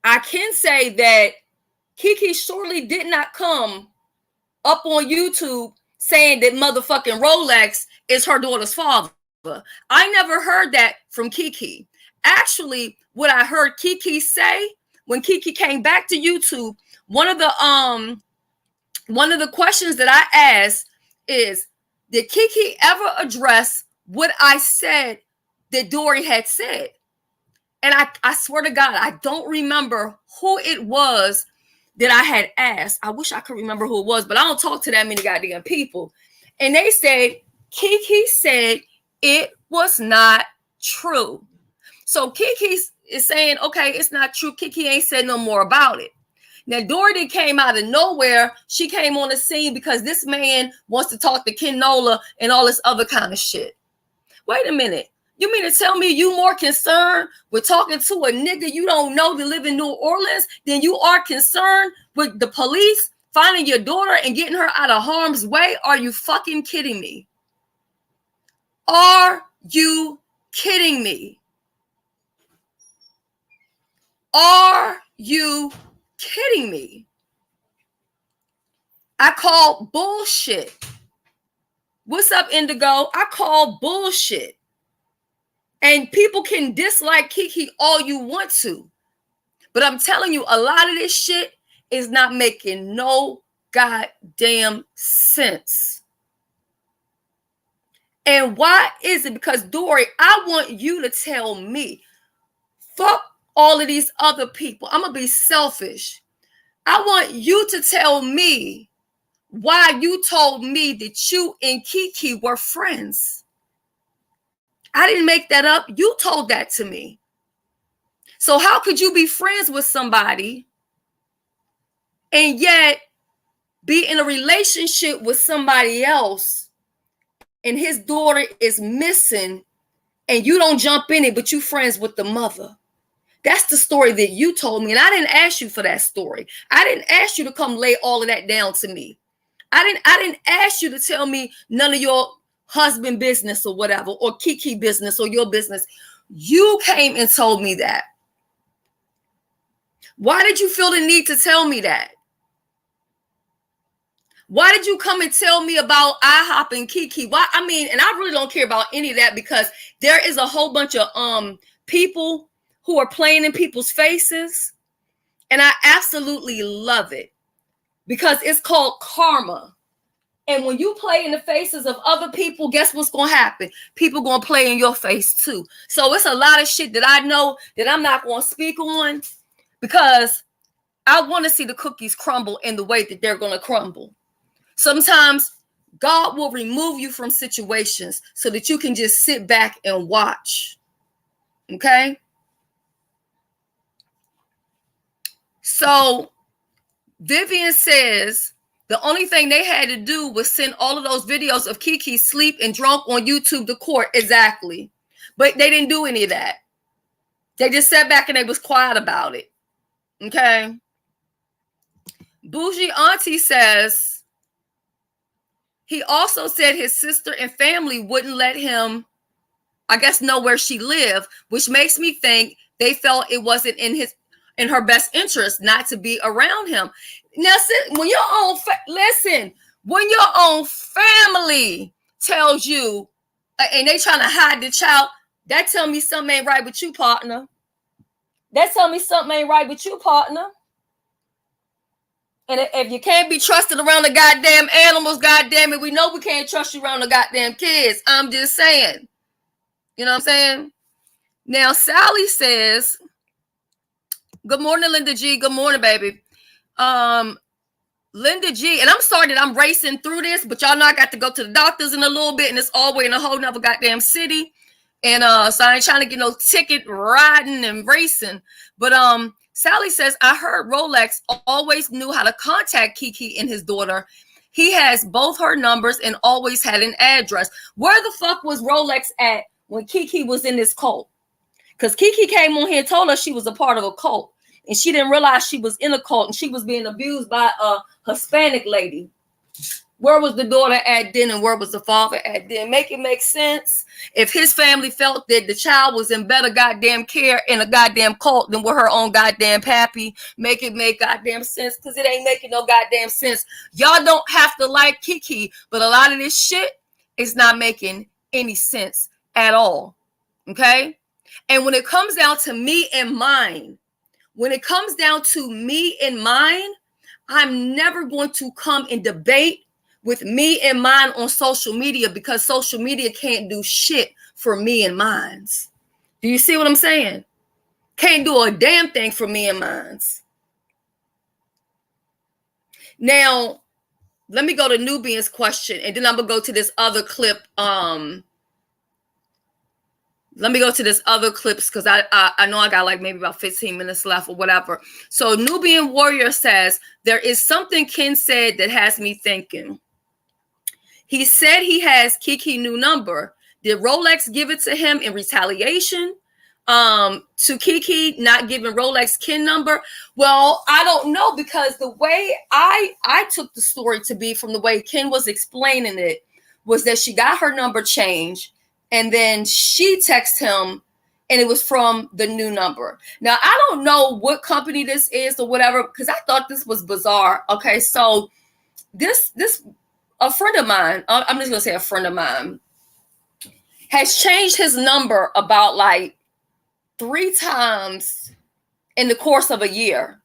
I can say that Kiki surely did not come up on YouTube saying that motherfucking Rolex is her daughter's father. I never heard that from Kiki. Actually, what I heard Kiki say when Kiki came back to YouTube, one of the questions that I asked is, did Kiki ever address what I said that Dory had said? And I swear to God, I don't remember who it was that I had asked. I wish I could remember who it was, but I don't talk to that many goddamn people. And they said, Kiki said it was not true. So Kiki is saying, okay, it's not true. Kiki ain't said no more about it. Now, Dory came out of nowhere. She came on the scene because this man wants to talk to Ken Nola and all this other kind of shit. Wait a minute. You mean to tell me you more concerned with talking to a nigga you don't know that live in New Orleans than you are concerned with the police finding your daughter and getting her out of harm's way? Are you fucking kidding me? Are you kidding me? Are you kidding me? I call bullshit. What's up, Indigo? I call bullshit. And people can dislike Kiki all you want to. But I'm telling you, a lot of this shit is not making no goddamn sense. And why is it? Because, Dory, I want you to tell me, fuck all of these other people. I'm going to be selfish. I want you to tell me why you told me that you and Kiki were friends. I didn't make that up. You told that to me. So how could you be friends with somebody and yet be in a relationship with somebody else and his daughter is missing and you don't jump in it, but you friends with the mother? That's the story that you told me. And I didn't ask you for that story. I didn't ask you to come lay all of that down to me. I didn't ask you to tell me none of your husband business or whatever, or Kiki business or your business. You came and told me that. Why did you feel the need to tell me that? Why did you come and tell me about IHOP and Kiki? Why? I mean, and I really don't care about any of that because there is a whole bunch of people who are playing in people's faces. And I absolutely love it because it's called karma. And when you play in the faces of other people, guess what's going to happen? People going to play in your face too. So it's a lot of shit that I know that I'm not going to speak on because I want to see the cookies crumble in the way that they're going to crumble. Sometimes God will remove you from situations so that you can just sit back and watch. Okay? So Vivian says the only thing they had to do was send all of those videos of Kiki sleep and drunk on YouTube to court. Exactly. But they didn't do any of that. They just sat back and they was quiet about it. Okay. Bougie Auntie says he also said his sister and family wouldn't let him, I guess, know where she lived, which makes me think they felt it wasn't in her best interest not to be around him. Now, when your own when your own family tells you, and they trying to hide the child, that tell me something ain't right with you, partner. That tell me something ain't right with you, partner. And if you can't be trusted around the goddamn animals, goddamn it, we know we can't trust you around the goddamn kids. I'm just saying. You know what I'm saying? Now, Sally says, good morning, Linda G. Good morning, baby. Linda G, and I'm sorry that I'm racing through this, but y'all know I got to go to the doctors in a little bit, and it's all the way in a whole nother goddamn city. And so I ain't trying to get no ticket riding and racing. But Sally says, I heard Rolex always knew how to contact Kiki and his daughter. He has both her numbers and always had an address. Where the fuck was Rolex at when Kiki was in this cult? Because Kiki came on here and told us she was a part of a cult. And she didn't realize she was in a cult and she was being abused by a Hispanic lady. Where was the daughter at then and where was the father at then? Make it make sense. If his family felt that the child was in better goddamn care in a goddamn cult than with her own goddamn pappy, make it make goddamn sense, because it ain't making no goddamn sense. Y'all don't have to like Kiki, but a lot of this shit is not making any sense at all. Okay? And when it comes down to me and mine, I'm never going to come and debate with me and mine on social media because social media can't do shit for me and mines. Do you see what I'm saying? Can't do a damn thing for me and mines. Now, let me go to Nubian's question, and then I'm going to go to this other clip. Let me go to this other clips because I know I got like maybe about 15 minutes left or whatever. So Nubian Warrior says, there is something Ken said that has me thinking. He said he has Kiki's new number. Did Rolex give it to him in retaliation to Kiki not giving Rolex Ken number? Well, I don't know, because the way I took the story to be from the way Ken was explaining it was that she got her number changed and then she texted him and it was from the new number. Now, I don't know what company this is or whatever, because I thought this was bizarre. Okay, so this a friend of mine, I'm just going to say a friend of mine, has changed his number about like 3 times in the course of a year.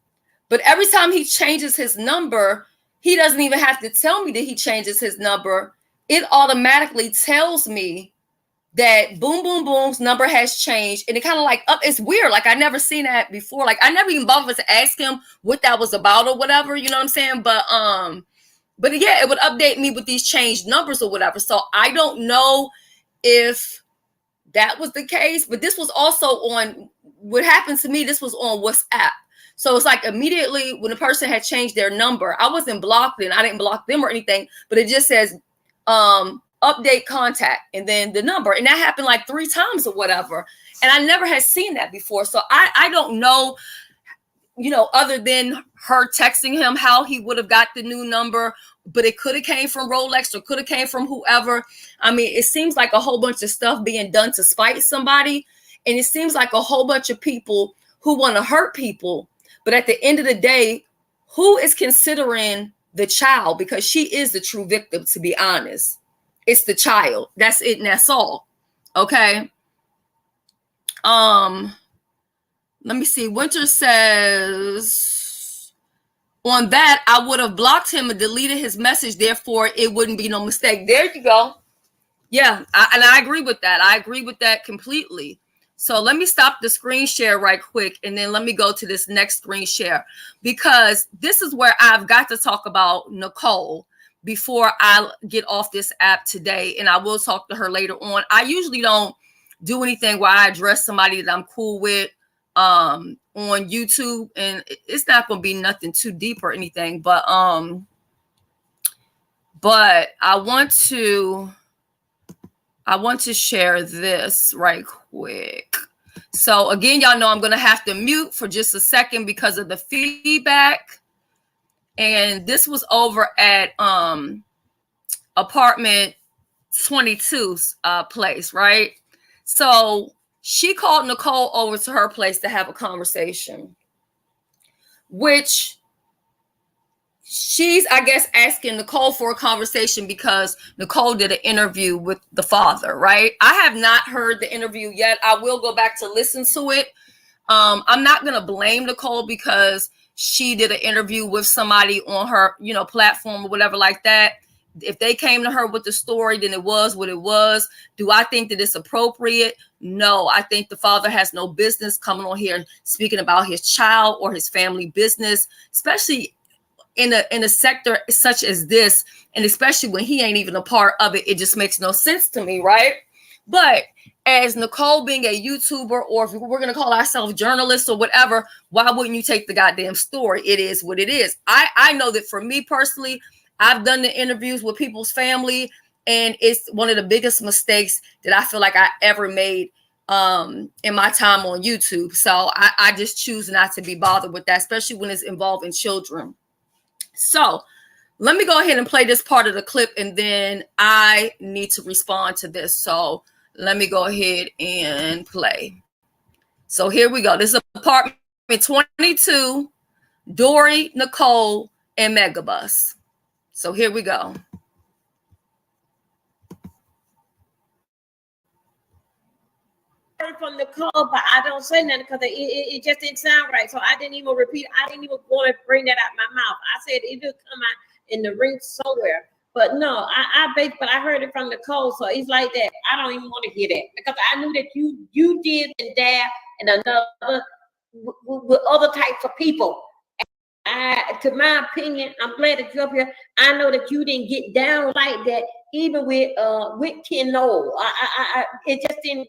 But every time he changes his number, he doesn't even have to tell me that he changes his number. It automatically tells me that Boom Boom Boom's number has changed, and it kind of like it's weird. Like I never seen that before. Like I never even bothered to ask him what that was about or whatever. You know what I'm saying? But yeah, it would update me with these changed numbers or whatever. So I don't know if that was the case, but this was also on what happened to me. This was on WhatsApp. So it's like immediately when the person had changed their number, I wasn't blocked and I didn't block them or anything, but it just says update contact and then the number. And that happened like 3 times or whatever. And I never had seen that before. So I don't know, you know, other than her texting him how he would have got the new number, but it could have came from Rolex or could have came from whoever. I mean, it seems like a whole bunch of stuff being done to spite somebody. And it seems like a whole bunch of people who want to hurt people. But at the end of the day, who is considering the child? Because she is the true victim, to be honest. It's the child. That's it, and that's all. Okay. Let me see. Winter says, on that, I would have blocked him and deleted his message. Therefore, it wouldn't be no mistake. There you go. Yeah, and I agree with that. I agree with that completely. So let me stop the screen share right quick, and then let me go to this next screen share, because this is where I've got to talk about Nicole before I get off this app today, and I will talk to her later on. I usually don't do anything where I address somebody that I'm cool with on YouTube, and it's not going to be nothing too deep or anything, but I want to share this right quick. So again, y'all know I'm going to have to mute for just a second because of the feedback. And this was over at apartment 22's place, right? So she called Nicole over to her place to have a conversation, which she's, I guess, asking Nicole for a conversation because Nicole did an interview with the father, right? I have not heard the interview yet. I will go back to listen to it. I'm not going to blame Nicole because she did an interview with somebody on her, you know, platform or whatever like that. If they came to her with the story, then it was what it was. Do I think that it's appropriate? No, I think the father has no business coming on here and speaking about his child or his family business, especially in a sector such as this, and especially when he ain't even a part of it. It just makes no sense to me, right? But as Nicole being a YouTuber, or if we're going to call ourselves journalists or whatever, why wouldn't you take the goddamn story? It is what it is. I know that for me personally, I've done the interviews with people's family, and it's one of the biggest mistakes that I feel like I ever made in my time on YouTube. So I just choose not to be bothered with that, especially when it's involving children. So let me go ahead and play this part of the clip, and then I need to respond to this. So let me go ahead and play. So here we go. This is apartment 22, Dory, Nicole, and Megabus. So here we go. From Nicole, but I don't say nothing because it just didn't sound right. So I didn't even repeat. I didn't even want to bring that out my mouth. I said it'll come out in the ring somewhere. But no, but I heard it from Nicole. So it's like that. I don't even want to hear that because I knew that you did and Dad and another with other types of people. To my opinion, I'm glad that you're up here. I know that you didn't get down like that, even with Ken Noel. It just didn't.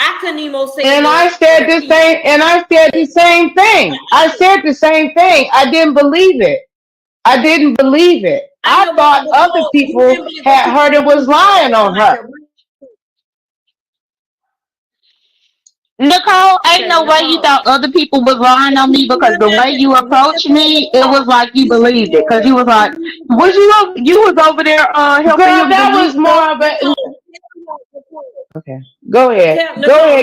I couldn't even say. And I said the same. And I said the same thing. I said the same thing. I didn't believe it. I didn't believe it. I thought other people had heard it was lying on her. Nicole, ain't no way you thought other people was lying on me, because the way you approached me, it was like you believed it. Because you was like, you was over there helping him. That was more of a. Okay, go ahead.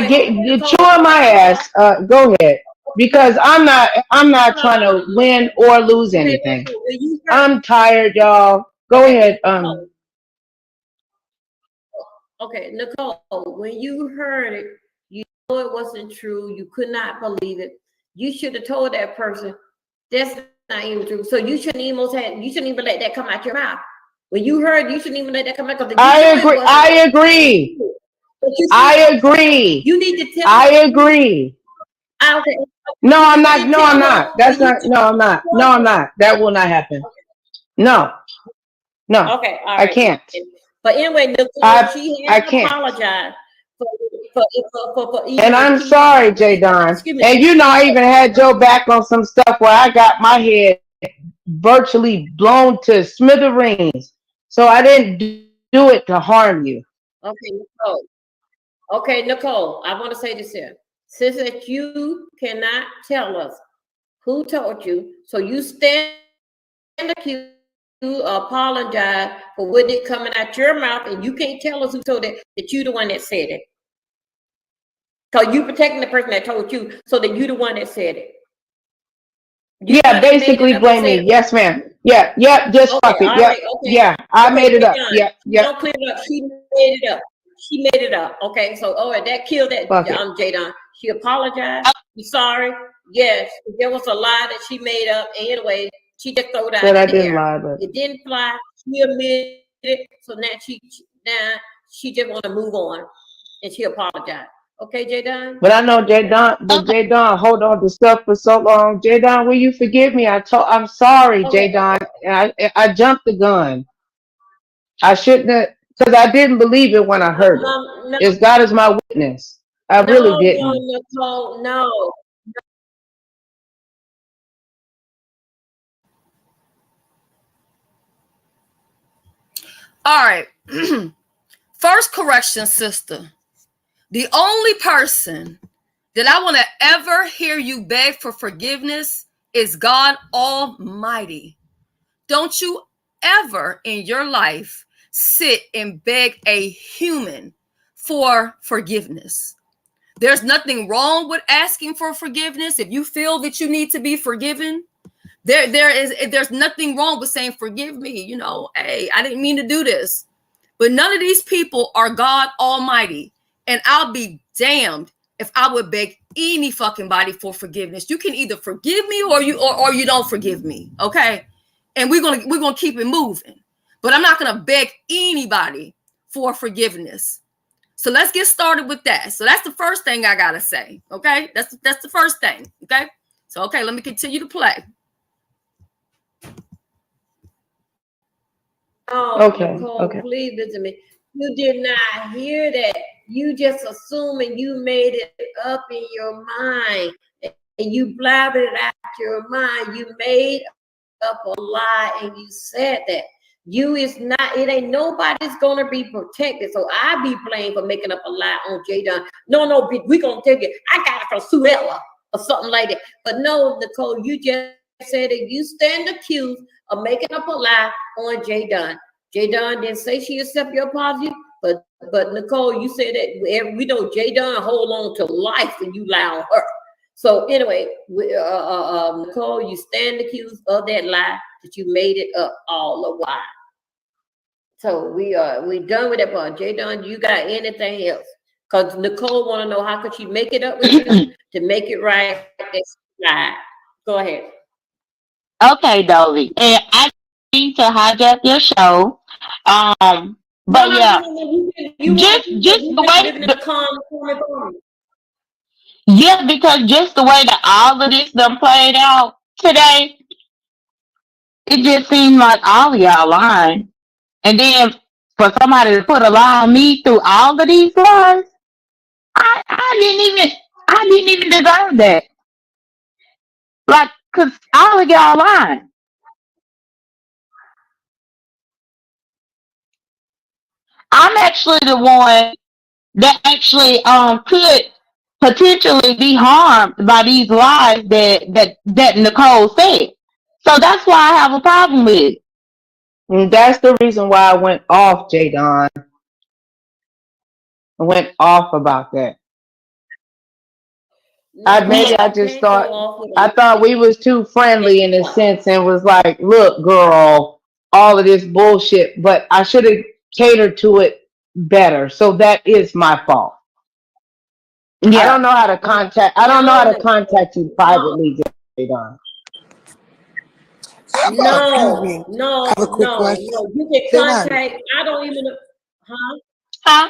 Get chewing my ass. Go ahead, because I'm not trying to win or lose anything. I'm tired, y'all. Go ahead. Okay, Nicole, when you heard it, you know it wasn't true. You could not believe it. You should have told that person that's not even true. So you shouldn't even let that come out your mouth. When you heard, you shouldn't even let that come out. I agree. I agree. You need to tell I us. agree. Okay. No, I'm You not. need to No, I'm tell us not. when That's you not. No, I'm not. No, I'm not. That will not happen. No, no, Okay, all I right. can't. But anyway, Nicole, I she I has can't. apologized for And even I'm repeating. sorry, J Don. Excuse me. And you know, I even had Joe back on some stuff where I got my head virtually blown to smithereens. So I didn't do it to harm you. Okay, Nicole. Okay, Nicole, I want to say this here. Since that you cannot tell us who told you, so you stand accused, you apologize for what it coming out your mouth, and you can't tell us who told it, that you the one that said it. Because you protecting the person that told you, so that you the one that said it. You Yeah, made it basically up and blame said me. it. Yes, ma'am. Yeah, yep, just Okay, fuck it. all Yep, right, okay. yeah, I Okay, made it get up. done. Yep, yep, Don't clear it up. She made it up. She made it up. Okay, so all right, that killed that fuck it. Jadon. She apologized. She's sorry. Yes, there was a lie that she made up. Anyway, she just threw it out Said I in the didn't air. lie, but It didn't fly. She admitted it. So now she just want to move on, and she apologized. Okay, Jadon. I know J Don, but J Don hold on to stuff for so long. J Don, will you forgive me? I'm sorry, J Okay. Don. I jumped the gun. I shouldn't have, because I didn't believe it when I heard it. No, As God is my witness, I really no, didn't. Nicole, no. All right. First correction, sister. The only person that I want to ever hear you beg for forgiveness is God Almighty. Don't you ever in your life sit and beg a human for forgiveness. There's nothing wrong with asking for forgiveness. If you feel that you need to be forgiven, there's nothing wrong with saying, forgive me. You know, hey, I didn't mean to do this. But none of these people are God Almighty. And I'll be damned if I would beg any fucking body for forgiveness. You can either forgive me or you don't forgive me. Okay. And we're gonna keep it moving. But I'm not gonna beg anybody for forgiveness. So let's get started with that. So that's the first thing I gotta say. Okay. That's the first thing. Okay. So okay, let me continue to play. Oh, Okay, Nicole, okay. please listen to me. You did not hear that. You just assuming you made it up in your mind and you blabbered it out your mind. You made up a lie and you said that. You is not, it ain't nobody's gonna be protected. So I be blamed for making up a lie on Jadon. No, we gonna take it. I got it from Suella or something like that. But no, Nicole, you just said that you stand accused of making up a lie on Jadon. Jadon didn't say she accept your apology, but Nicole, you said that we know Jadon hold on to life when you lie on her. So anyway, Nicole, you stand accused of that lie that you made it up all the while. So we done with that part. Jadon, you got anything else? Because Nicole want to know how could she make it up with you to make it right. Lie. Go ahead. Okay, Dolly. And I need to hijack your show. No, But no, no, yeah, no, no. You want to just you the way, living in a calm environment. yeah, because just the way that all of this done played out today, it just seemed like all of y'all lying. And then for somebody to put a lie on me through all of these lies, I didn't even deserve that. Like, cause all of y'all lying. I'm actually the one that actually could potentially be harmed by these lies that Nicole said. So that's why I have a problem with it. And that's the reason why I went off, J Don. I went off about that. No, I you just can't go thought off with I thought we was too friendly in a sense and was like, look, girl, all of this bullshit, but I should have catered to it better. So that is my fault. Yeah. I don't know how no, to contact you no, privately, Jadon. Excuse me. I have a quick question. no. You can Jadon, contact. I don't even. Huh? Huh?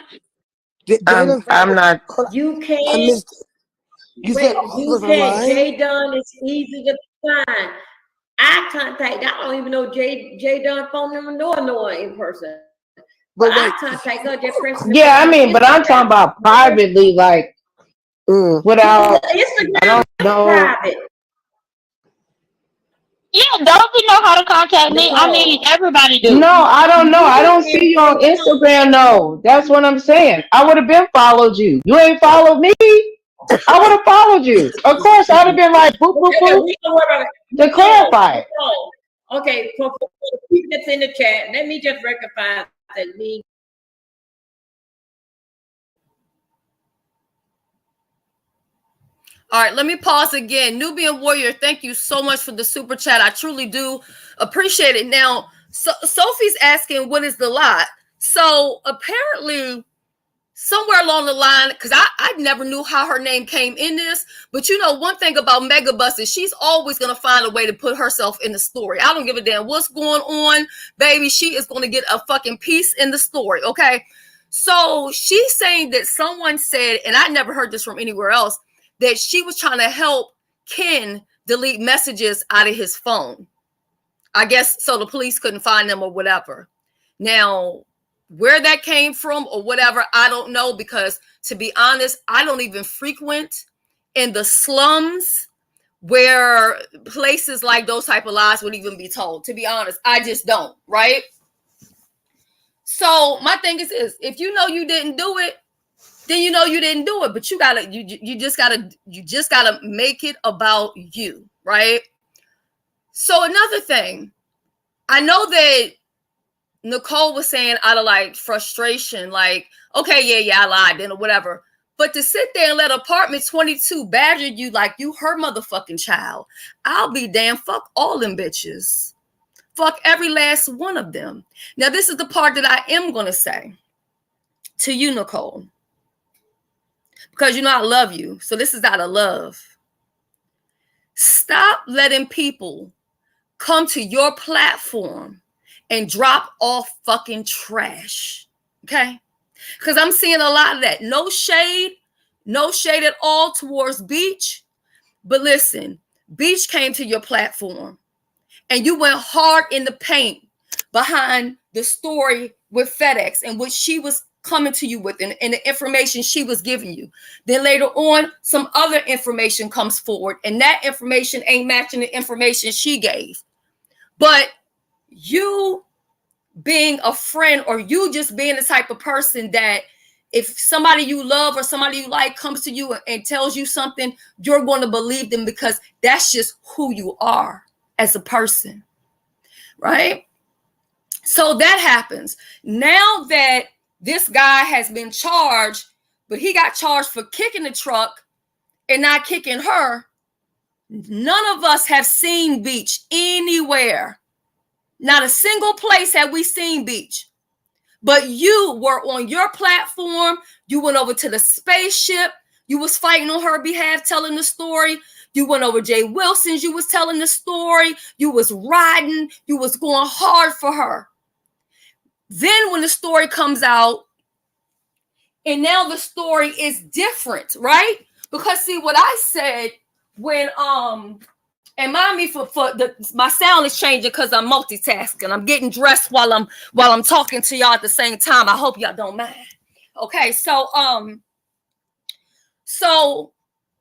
Jada, I'm not. hold on, You I can't missed it. You said wait. all of You us can't. online? J Dunn is easy to find. I don't even know J Dunn phone number nor know her in person. But But I wait, contact her just pressing the Yeah, button I on mean, but I'm talking Instagram. about privately, like mm, without. I Instagram don't is know. private. Yeah, don't you know how to contact me? I mean, Nicole, everybody No, do. I don't know. I you don't and see you on J Dunn. Instagram. No, that's what I'm saying. I would have been followed you. You ain't followed me. I would have followed you. Of course, I'd have been like boop boop Okay, boop we can worry about it. to clarify it. Nicole. Okay, for the people that's in the chat, let me just rectify that me. All right, let me pause again. Nubian Warrior, thank you so much for the super chat. I truly do appreciate it. Now, Sophie's asking, what is the lie? So apparently, somewhere along the line, because I never knew how her name came in this, but you know, one thing about Megabus is she's always going to find a way to put herself in the story. I don't give a damn what's going on, baby. She is going to get a fucking piece in the story, okay? So she's saying that someone said, and I never heard this from anywhere else, that she was trying to help Ken delete messages out of his phone. I guess so the police couldn't find them or whatever. Now, where that came from or whatever, I don't know, because to be honest, I don't even frequent in the slums where places like those type of lies would even be told. To be honest, I just don't, right? So my thing is this: if you know you didn't do it, then you know you didn't do it. But you just gotta make it about you, right? So another thing, I know that Nicole was saying out of like frustration, like, okay, yeah, I lied then or whatever. But to sit there and let apartment 22 badger you like you her motherfucking child, I'll be damn. Fuck all them bitches. Fuck every last one of them. Now, this is the part that I am going to say to you, Nicole, because you know I love you. So this is out of love. Stop letting people come to your platform and drop off fucking trash. Okay? Because I'm seeing a lot of that. No shade at all towards Beach. But listen, Beach came to your platform and you went hard in the paint behind the story with FedEx and what she was coming to you with and the information she was giving you. Then later on, some other information comes forward and that information ain't matching the information she gave. But you being a friend or you just being the type of person that if somebody you love or somebody you like comes to you and tells you something, you're going to believe them because that's just who you are as a person, right? So that happens. Now that this guy has been charged, but he got charged for kicking the truck and not kicking her, none of us have seen Beach anywhere. Not a single place have we seen Beach. But you were on your platform. You went over to the spaceship. You was fighting on her behalf, telling the story. You went over Jay Wilson's. You was telling the story. You was riding. You was going hard for her. Then when the story comes out, and now the story is different, right? Because see what I said when and mind me for my sound is changing because I'm multitasking. I'm getting dressed while I'm talking to y'all at the same time. I hope y'all don't mind. Okay, so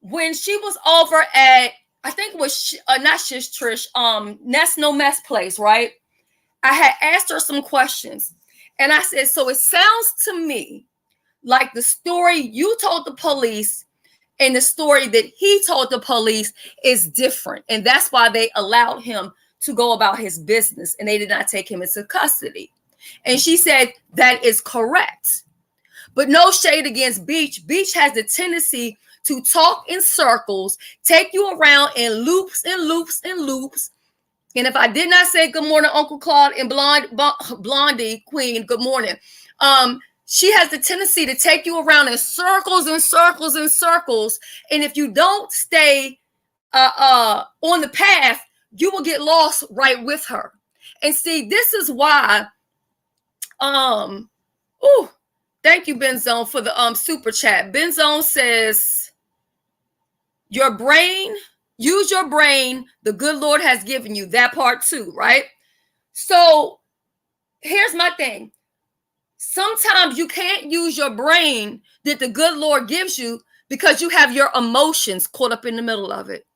when she was over at I think it was not just Trish Nest No Mess place, right? I had asked her some questions, and I said, so it sounds to me like the story you told the police and the story that he told the police is different. And that's why they allowed him to go about his business and they did not take him into custody. And she said that is correct. But no shade against Beach. Beach has the tendency to talk in circles, take you around in loops and loops and loops. And if I did not say good morning, Uncle Claude and Blondie Queen, good morning. She has the tendency to take you around in circles and circles and circles. And if you don't stay on the path, you will get lost right with her. And see, this is why, Thank you, Benzone, for the super chat. Benzone says, your brain, use your brain. The good Lord has given you that part too, right? So here's my thing. Sometimes you can't use your brain that the good Lord gives you because you have your emotions caught up in the middle of it.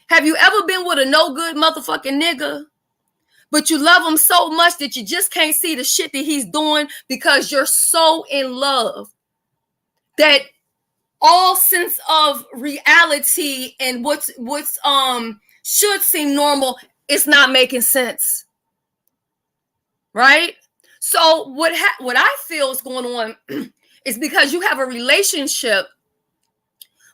Have you ever been with a no good motherfucking nigga, but you love him so much that you just can't see the shit that he's doing because you're so in love that all sense of reality and what's should seem normal is not making sense, right? So what I feel is going on is because you have a relationship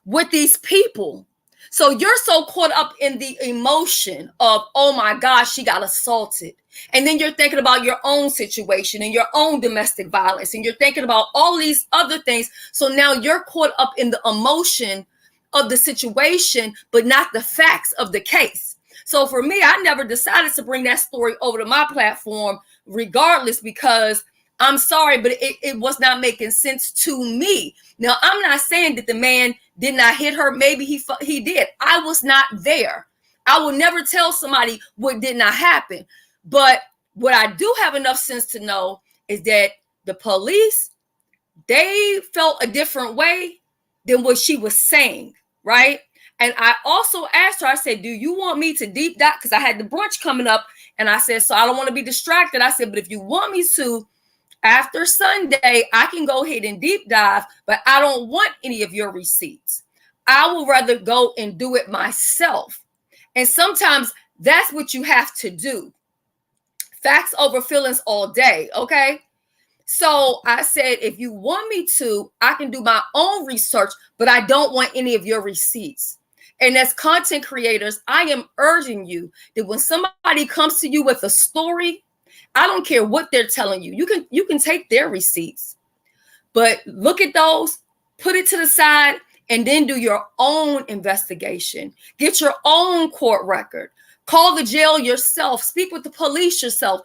with these people. So you're so caught up in the emotion of, oh my gosh, she got assaulted. And then you're thinking about your own situation and your own domestic violence. And you're thinking about all these other things. So now you're caught up in the emotion of the situation, but not the facts of the case. So for me, I never decided to bring that story over to my platform regardless, because I'm sorry, but it was not making sense to me. Now, I'm not saying that the man did not hit her. Maybe he did. I was not there. I will never tell somebody what did not happen. But what I do have enough sense to know is that the police, they felt a different way than what she was saying, right? And I also asked her, I said, do you want me to deep dive? Because I had the brunch coming up, and I said, so I don't want to be distracted. I said, but if you want me to, after Sunday, I can go ahead and deep dive, but I don't want any of your receipts. I will rather go and do it myself. And sometimes that's what you have to do. Facts over feelings all day, okay? So I said, if you want me to, I can do my own research, but I don't want any of your receipts. And as content creators, I am urging you that when somebody comes to you with a story, I don't care what they're telling you. You can take their receipts, but look at those, put it to the side, and then do your own investigation. Get your own court record. Call the jail yourself. Speak with the police yourself.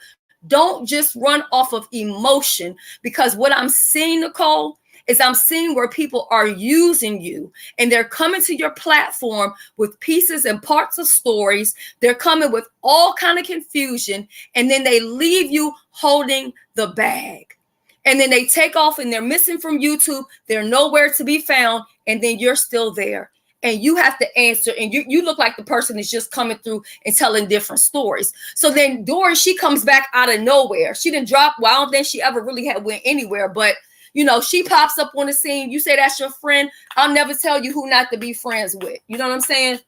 Don't just run off of emotion, because what I'm seeing, Nicole, is I'm seeing where people are using you, and they're coming to your platform with pieces and parts of stories. They're coming with all kind of confusion, and then they leave you holding the bag. And then they take off and they're missing from YouTube. They're nowhere to be found, and then you're still there. And you have to answer, and you look like the person is just coming through and telling different stories. So then Doris, she comes back out of nowhere. She didn't drop. Well, I don't think she ever really had went anywhere, but you know, she pops up on the scene. You say that's your friend. I'll never tell you who not to be friends with. You know what I'm saying?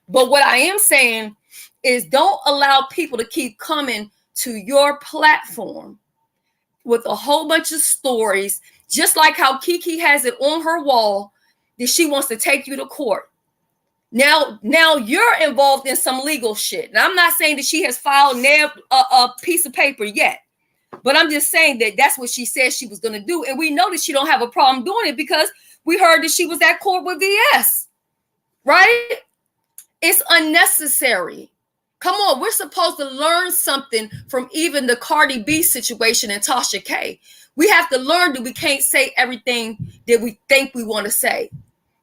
But what I am saying is don't allow people to keep coming to your platform with a whole bunch of stories, just like how Kiki has it on her wall that she wants to take you to court. Now you're involved in some legal shit. Now, I'm not saying that she has filed a piece of paper yet, but I'm just saying that that's what she said she was going to do. And we know that she don't have a problem doing it because we heard that she was at court with VS, right? It's unnecessary. Come on, we're supposed to learn something from even the Cardi B situation and Tasha K. We have to learn that we can't say everything that we think we want to say.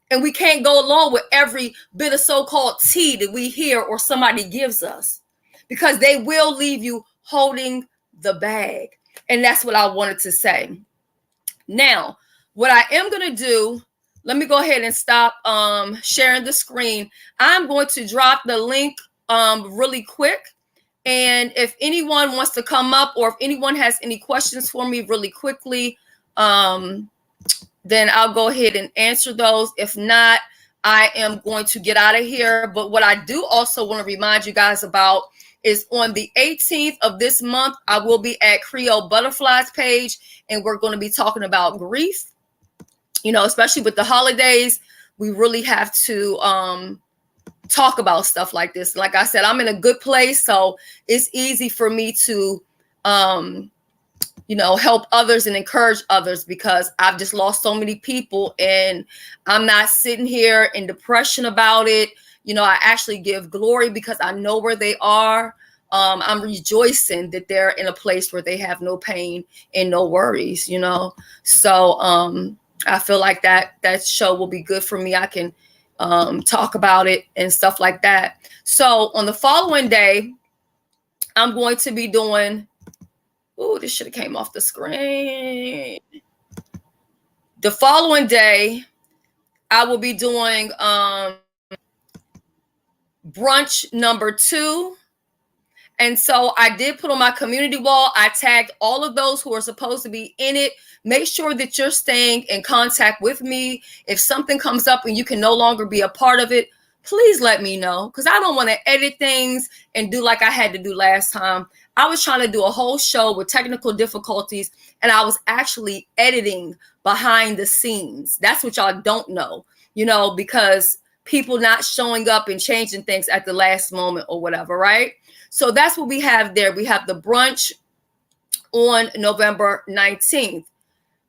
And we can't go along with every bit of so-called tea that we hear or somebody gives us, because they will leave you holding the bag. And that's what I wanted to say. Now, what I am going to do, let me go ahead and stop sharing the screen. I'm going to drop the link really quick. And if anyone wants to come up, or if anyone has any questions for me really quickly, then I'll go ahead and answer those. If not, I am going to get out of here. But what I do also want to remind you guys about is on the 18th of this month, I will be at Creole Butterflies page, and we're going to be talking about grief. You know, especially with the holidays, we really have to talk about stuff like this. Like I said, I'm in a good place, so it's easy for me to you know, help others and encourage others, because I've just lost so many people, and I'm not sitting here in depression about it. You know, I actually give glory because I know where they are. I'm rejoicing that they're in a place where they have no pain and no worries, you know. So I feel like that show will be good for me. I can talk about it and stuff like that. So on the following day, I'm going to be doing. Oh, this should have came off the screen. The following day, I will be doing brunch number 2. And so I did put on my community wall. I tagged all of those who are supposed to be in it. Make sure that you're staying in contact with me. If something comes up and you can no longer be a part of it, please let me know, because I don't want to edit things and do like I had to do last time. I was trying to do a whole show with technical difficulties, and I was actually editing behind the scenes. That's what y'all don't know, you know, because people not showing up and changing things at the last moment or whatever, right? So that's what we have there. We have the brunch on November 19th.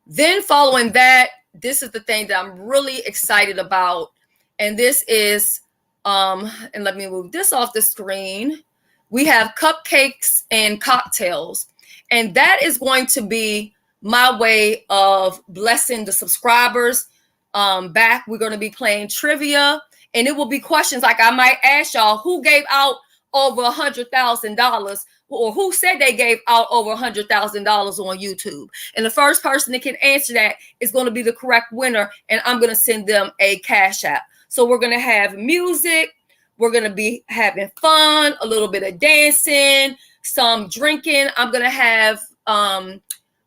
Then following that, this is the thing that I'm really excited about. And this is, and let me move this off the screen. We have cupcakes and cocktails. And that is going to be my way of blessing the subscribers. Back, we're going to be playing trivia. And it will be questions like I might ask y'all, who gave out over $100,000, or who said they gave out over $100,000 on YouTube? And the first person that can answer that is going to be the correct winner, and I'm going to send them a Cash App. So we're going to have music, we're going to be having fun, a little bit of dancing, some drinking. I'm going to have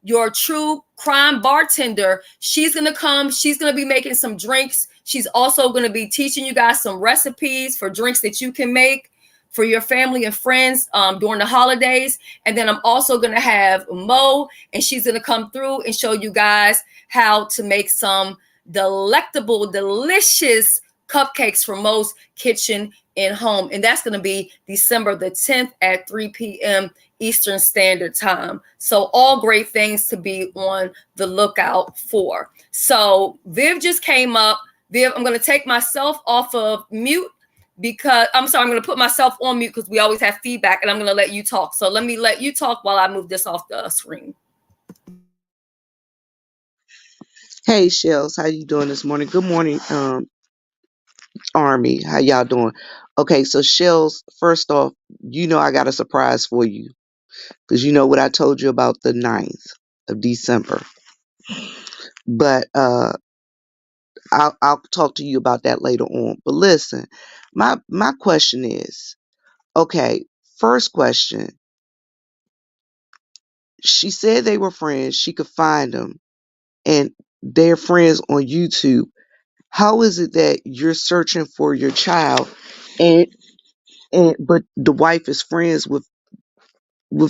your true crime bartender. She's going to come. She's going to be making some drinks. She's also going to be teaching you guys some recipes for drinks that you can make for your family and friends during the holidays. And then I'm also going to have Mo, and she's going to come through and show you guys how to make some delectable, delicious cupcakes from Mo's Kitchen and Home. And that's going to be December the 10th at 3 p.m. Eastern Standard Time. So all great things to be on the lookout for. So Viv just came up. Viv, I'm going to take myself off of mute, because I'm going to put myself on mute because we always have feedback, and I'm going to let you talk. So let me let you talk while I move this off the screen. Hey, Shells, how you doing this morning? Good morning, Army. How y'all doing? Okay, so Shells, first off, you know I got a surprise for you, because you know what I told you about the 9th of December. But I'll talk to you about that later on. But listen, my question is, okay, first question. She said they were friends. She could find them, and they're friends on YouTube. How is it that you're searching for your child, and but the wife is friends with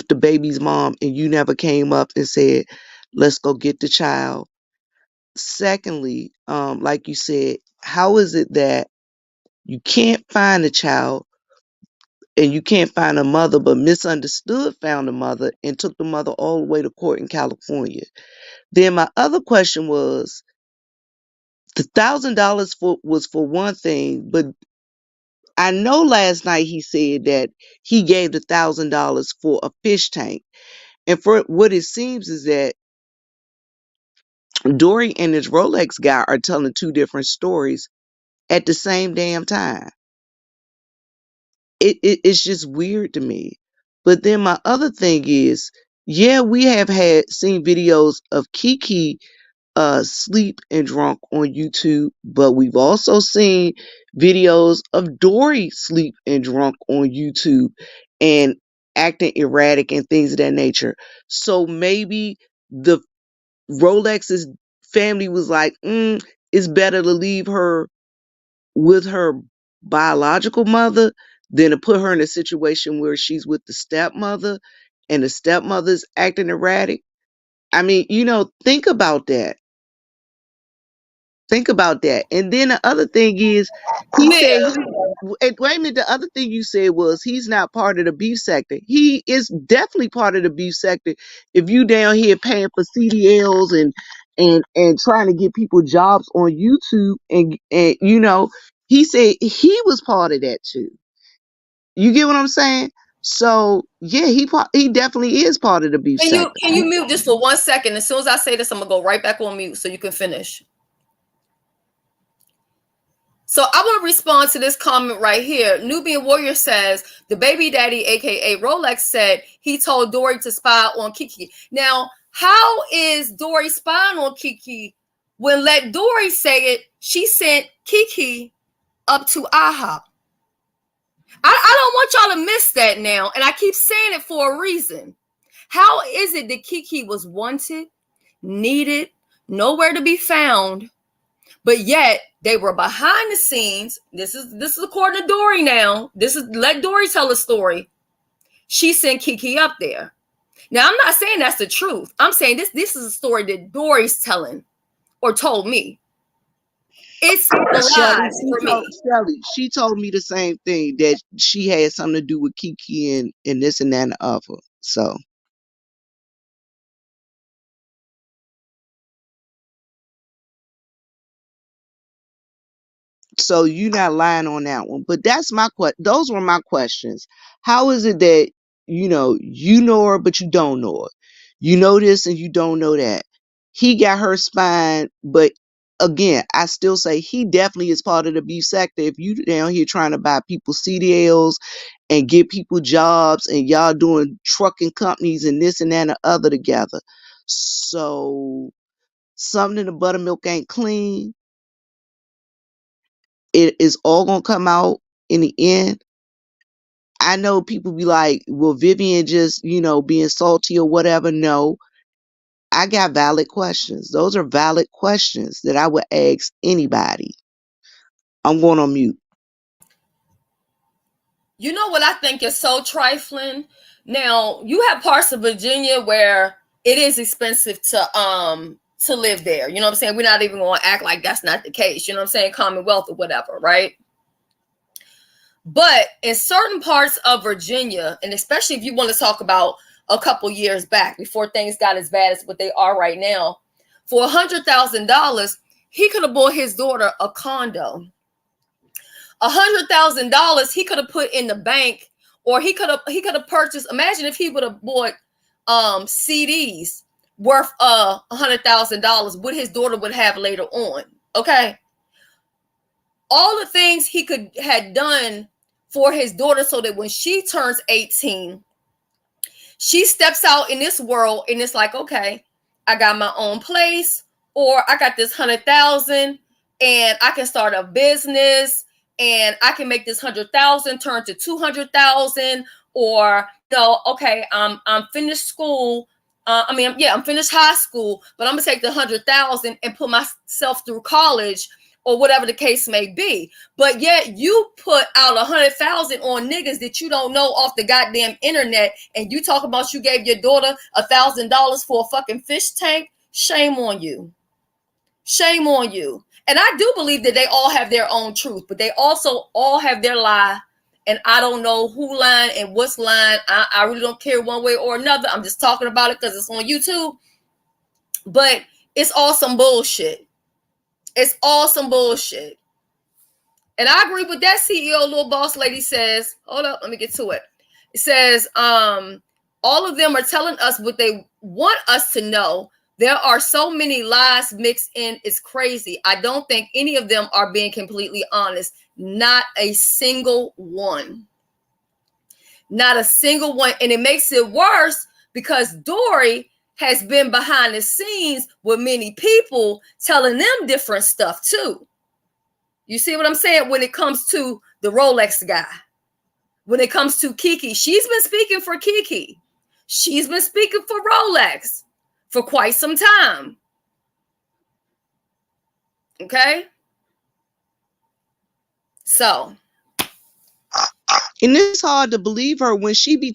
the baby's mom, and you never came up and said, let's go get the child? Secondly, like you said, how is it that you can't find the child and you can't find a mother, but Misunderstood found the mother and took the mother all the way to court in California? Then my other question was, the $1,000 was for one thing, but I know last night he said that he gave the $1,000 for a fish tank. And for what it seems is that Dory and this Rolex guy are telling two different stories at the same damn time. It's just weird to me. But then my other thing is, yeah, we have seen videos of Kiki sleep and drunk on YouTube, but we've also seen videos of Dory sleep and drunk on YouTube and acting erratic and things of that nature. So maybe the Rolex's family was like, it's better to leave her with her biological mother than to put her in a situation where she's with the stepmother and the stepmother's acting erratic. I mean, think about that. Think about that. And then the other thing is, he said, wait a minute, the other thing you said was he's not part of the beef sector. He is definitely part of the beef sector. If you down here paying for CDLs and trying to get people jobs on YouTube, and he said he was part of that too. You get what I'm saying? So yeah, he definitely is part of the beef sector. Can you mute just for 1 second? As soon as I say this, I'm gonna go right back on mute so you can finish. So I want to respond to this comment right here. Nubian Warrior says the baby daddy, aka Rolex, said he told Dory to spy on Kiki. Now, how is Dory spying on Kiki when let Dory say it? She sent Kiki up to IHOP. I don't want y'all to miss that now, and I keep saying it for a reason. How is it that Kiki was wanted, needed, nowhere to be found, but yet they were behind the scenes? This is according to Dory now. Let Dory tell a story. She sent Kiki up there. Now, I'm not saying that's the truth. I'm saying this is a story that Dory's telling or told me. It's the lies for me. Shelly, she told me the same thing, that she had something to do with Kiki and this and that and the other. So you not lying on that one. But that's those were my questions. How is it that you know her but you don't know her? You know this and you don't know that. He got her spine, but again, I still say he definitely is part of the beef sector. If you down here trying to buy people CDLs and get people jobs and y'all doing trucking companies and this and that and the other together. So something in the buttermilk ain't clean. It is all gonna come out in the end. I know people be like, well, Vivian just, being salty or whatever. No, I got valid questions. Those are valid questions that I would ask anybody. I'm going on mute. You know what I think is so trifling? Now, you have parts of Virginia where it is expensive to live there. You know what I'm saying? We're not even going to act like that's not the case. You know what I'm saying? Commonwealth or whatever, right? But in certain parts of Virginia, and especially if you want to talk about a couple years back before things got as bad as what they are right now, for $100,000, he could have bought his daughter a condo. $100,000 he could have put in the bank, or he could have purchased. Imagine if he would have bought CDs worth $100,000, what his daughter would have later on. Okay, all the things he had done for his daughter, so that when she turns 18, she steps out in this world and it's like, okay, I got my own place, or I got this 100,000 and I can start a business and I can make this 100,000 turn to 200,000, or okay, I'm finished school. I'm finished high school, but I'm gonna take the 100,000 and put myself through college, or whatever the case may be. But yet you put out 100,000 on niggas that you don't know off the goddamn internet, and you talk about you gave your daughter $1,000 for a fucking fish tank. Shame on you. Shame on you. And I do believe that they all have their own truth, but they also all have their lie. And I don't know who lying and what's lying. I really don't care one way or another. I'm just talking about it because it's on YouTube. But it's all some bullshit. It's all some bullshit. And I agree with that CEO little boss lady says. Hold up, let me get to it. It says, all of them are telling us what they want us to know. There are so many lies mixed in. It's crazy. I don't think any of them are being completely honest. Not a single one. Not a single one. And it makes it worse because Dory has been behind the scenes with many people telling them different stuff too. You see what I'm saying? When it comes to the Rolex guy, when it comes to Kiki, she's been speaking for Kiki. She's been speaking for Rolex for quite some time. Okay? So. And it's hard to believe her when she be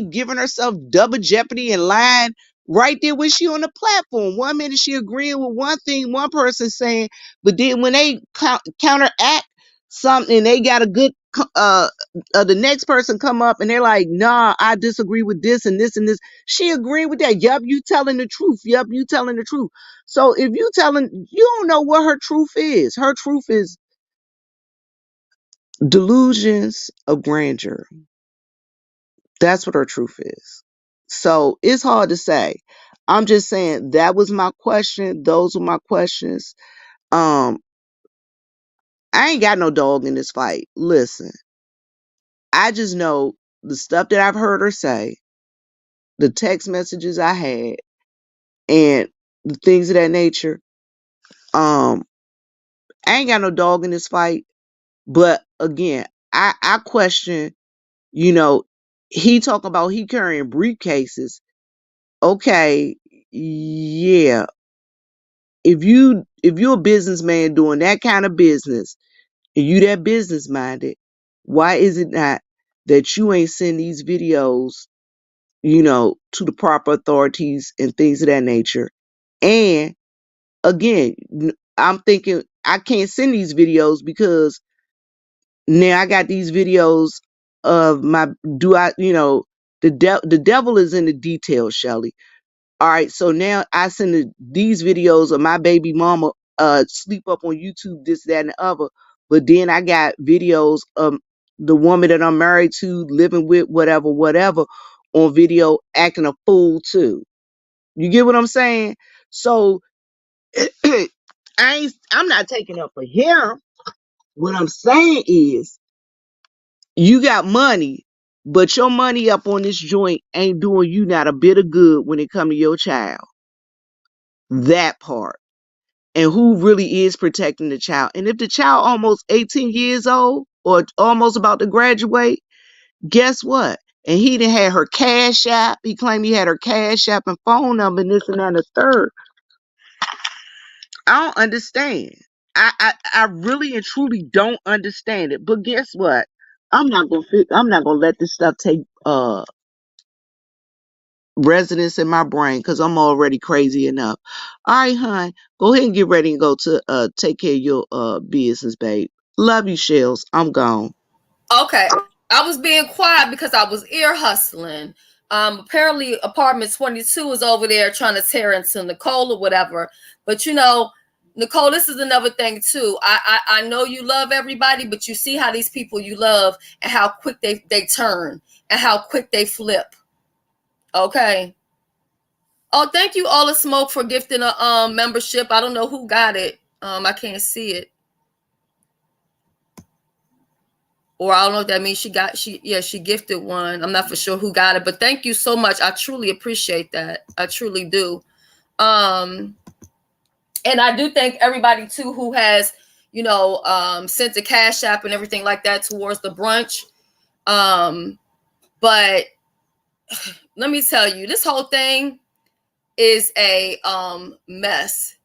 giving herself double jeopardy and lying right there when she on the platform. 1 minute she agreeing with one thing one person saying, but then when they counteract something, they got a good the next person come up and they're like, nah, I disagree with this and this and this. She agreeing with that. Yup, you telling the truth. Yup, you telling the truth. So if you don't know what her truth is. Her truth is delusions of grandeur. That's what her truth is. So it's hard to say. I'm just saying that was my question. Those were my questions. Um, I ain't got no dog in this fight. Listen, I just know the stuff that I've heard her say, the text messages I had, and the things of that nature. I ain't got no dog in this fight. But again, I question, you know, he talking about he carrying briefcases. Okay, yeah. If you're a businessman doing that kind of business and you that business minded, why is it not that you ain't send these videos, to the proper authorities and things of that nature? And again, I'm thinking I can't send these videos because now I got these videos of my do I the devil is in the details, Shelly. All right, so now I send these videos of my baby mama sleep up on YouTube, this, that, and the other. But then I got videos of the woman that I'm married to, living with, whatever, on video acting a fool too. You get what I'm saying? So I'm not taking up for him. What I'm saying is you got money, but your money up on this joint ain't doing you not a bit of good when it come to your child. That part. And who really is protecting the child. And if the child almost 18 years old or almost about to graduate, guess what? And he done had her cash app. He claimed he had her cash app and phone number and this and that and the third. I don't understand. I really and truly don't understand it. But guess what? I'm not gonna let this stuff take residence in my brain because I'm already crazy enough. All right, hon, go ahead and get ready and go to take care of your business, babe. Love you, Shells. I'm gone. Okay. I was being quiet because I was ear hustling. Apparently apartment 22 is over there trying to tear into Nicole or whatever. But Nicole, this is another thing too. I know you love everybody, but you see how these people you love and how quick they turn and how quick they flip. Okay. Oh, thank you, All the Smoke, for gifting a membership. I don't know who got it. I can't see it. Or I don't know if that means she gifted one. I'm not for sure who got it, but thank you so much. I truly appreciate that. I truly do. And I do thank everybody too who has, sent the Cash App and everything like that towards the brunch. But let me tell you, this whole thing is a mess.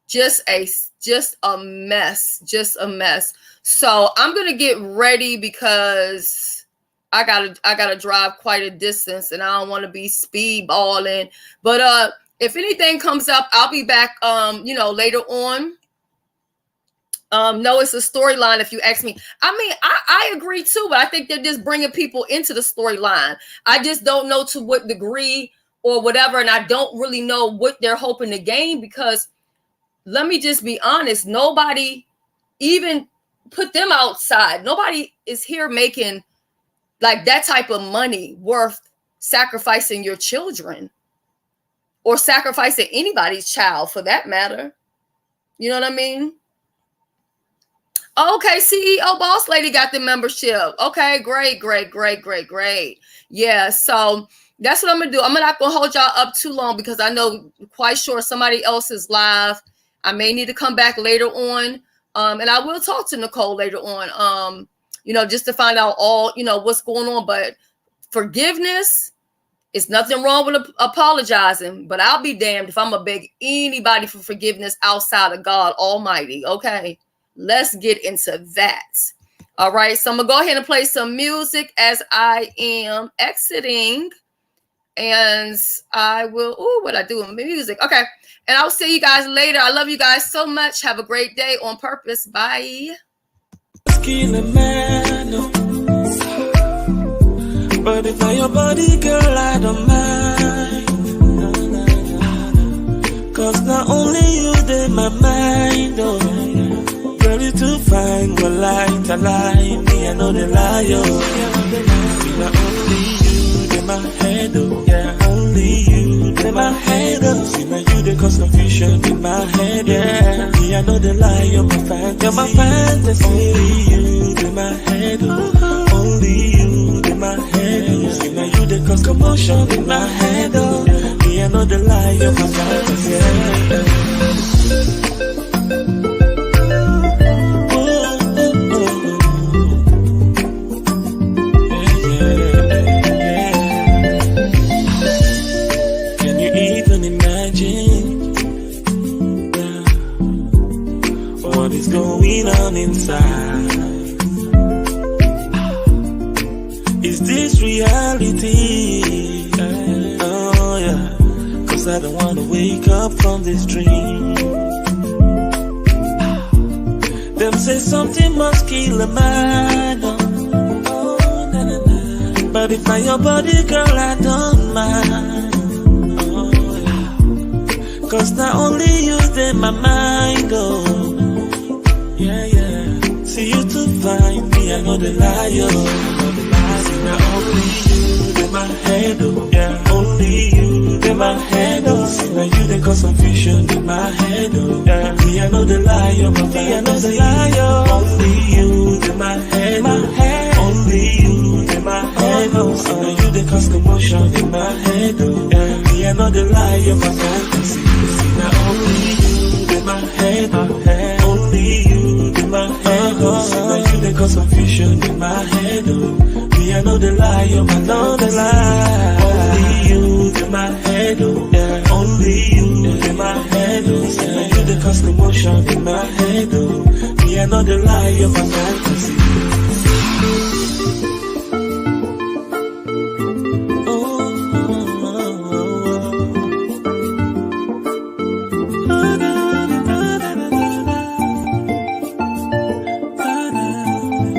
Just a mess. So I'm gonna get ready because I gotta drive quite a distance and I don't want to be speedballing. But if anything comes up, I'll be back later on. No, it's a storyline if you ask me. I mean, I agree too, but I think they're just bringing people into the storyline. I just don't know to what degree or whatever, and I don't really know what they're hoping to gain because let me just be honest, nobody even put them outside. Nobody is here making like that type of money worth sacrificing your children or sacrificing anybody's child for that matter. You know what I mean? Okay, CEO Boss Lady got the membership. Okay, great. Yeah, so that's what I'm going to do. I'm not going to hold y'all up too long because I know quite sure somebody else is live. I may need to come back later on. And I will talk to Nicole later on, just to find out all, what's going on. But forgiveness, it's nothing wrong with apologizing, but I'll be damned if I'm going to beg anybody for forgiveness outside of God Almighty. Okay, let's get into that. All right, so I'm going to go ahead and play some music as I am exiting. And I will, what I do with music. Okay. And I'll see you guys later. I love you guys so much. Have a great day on purpose. Bye. But if I your body, girl, I don't mind. Cause not only you, they my mind, oh. Ready to find your light, a lie. Me, I know the lie, oh. Now only you in my head, oh yeah. Only you in my head, oh. See now you the cause confusion in my head, yeah. Me I know the lie, you're my fantasy. You're my fantasy. Only you in my head, oh. Only you in my head, oh. See now you the cause commotion in my head, oh. Me I know the lie, you're my fantasy, yeah. Going on inside. Is this reality? Oh yeah, cause I don't wanna wake up from this dream. Them say something must kill a man. Oh, nah, nah, nah. But if not your body, girl, I don't mind. Oh yeah, cause not only you in my mind, oh. Yeah, yeah. See you to find me, I know the liar. See now only you in my head, oh yeah. Only you in my head, oh. See now you the cause confusion in my head, oh yeah. Me I know the liar, my me I know the liar. Only you in my head, only you in my head, oh. See now you the cause commotion in my head, oh yeah. Me I know the liar, my fantasy. See now only you in my head, only you in my head, oh. See now you the cause confusion in my head, oh. Me I know the lie, I know the lie. Only you in my head, oh yeah. Only you in my head, oh. See now you the cause commotion in my head, oh. Me I know the lie of my fantasy.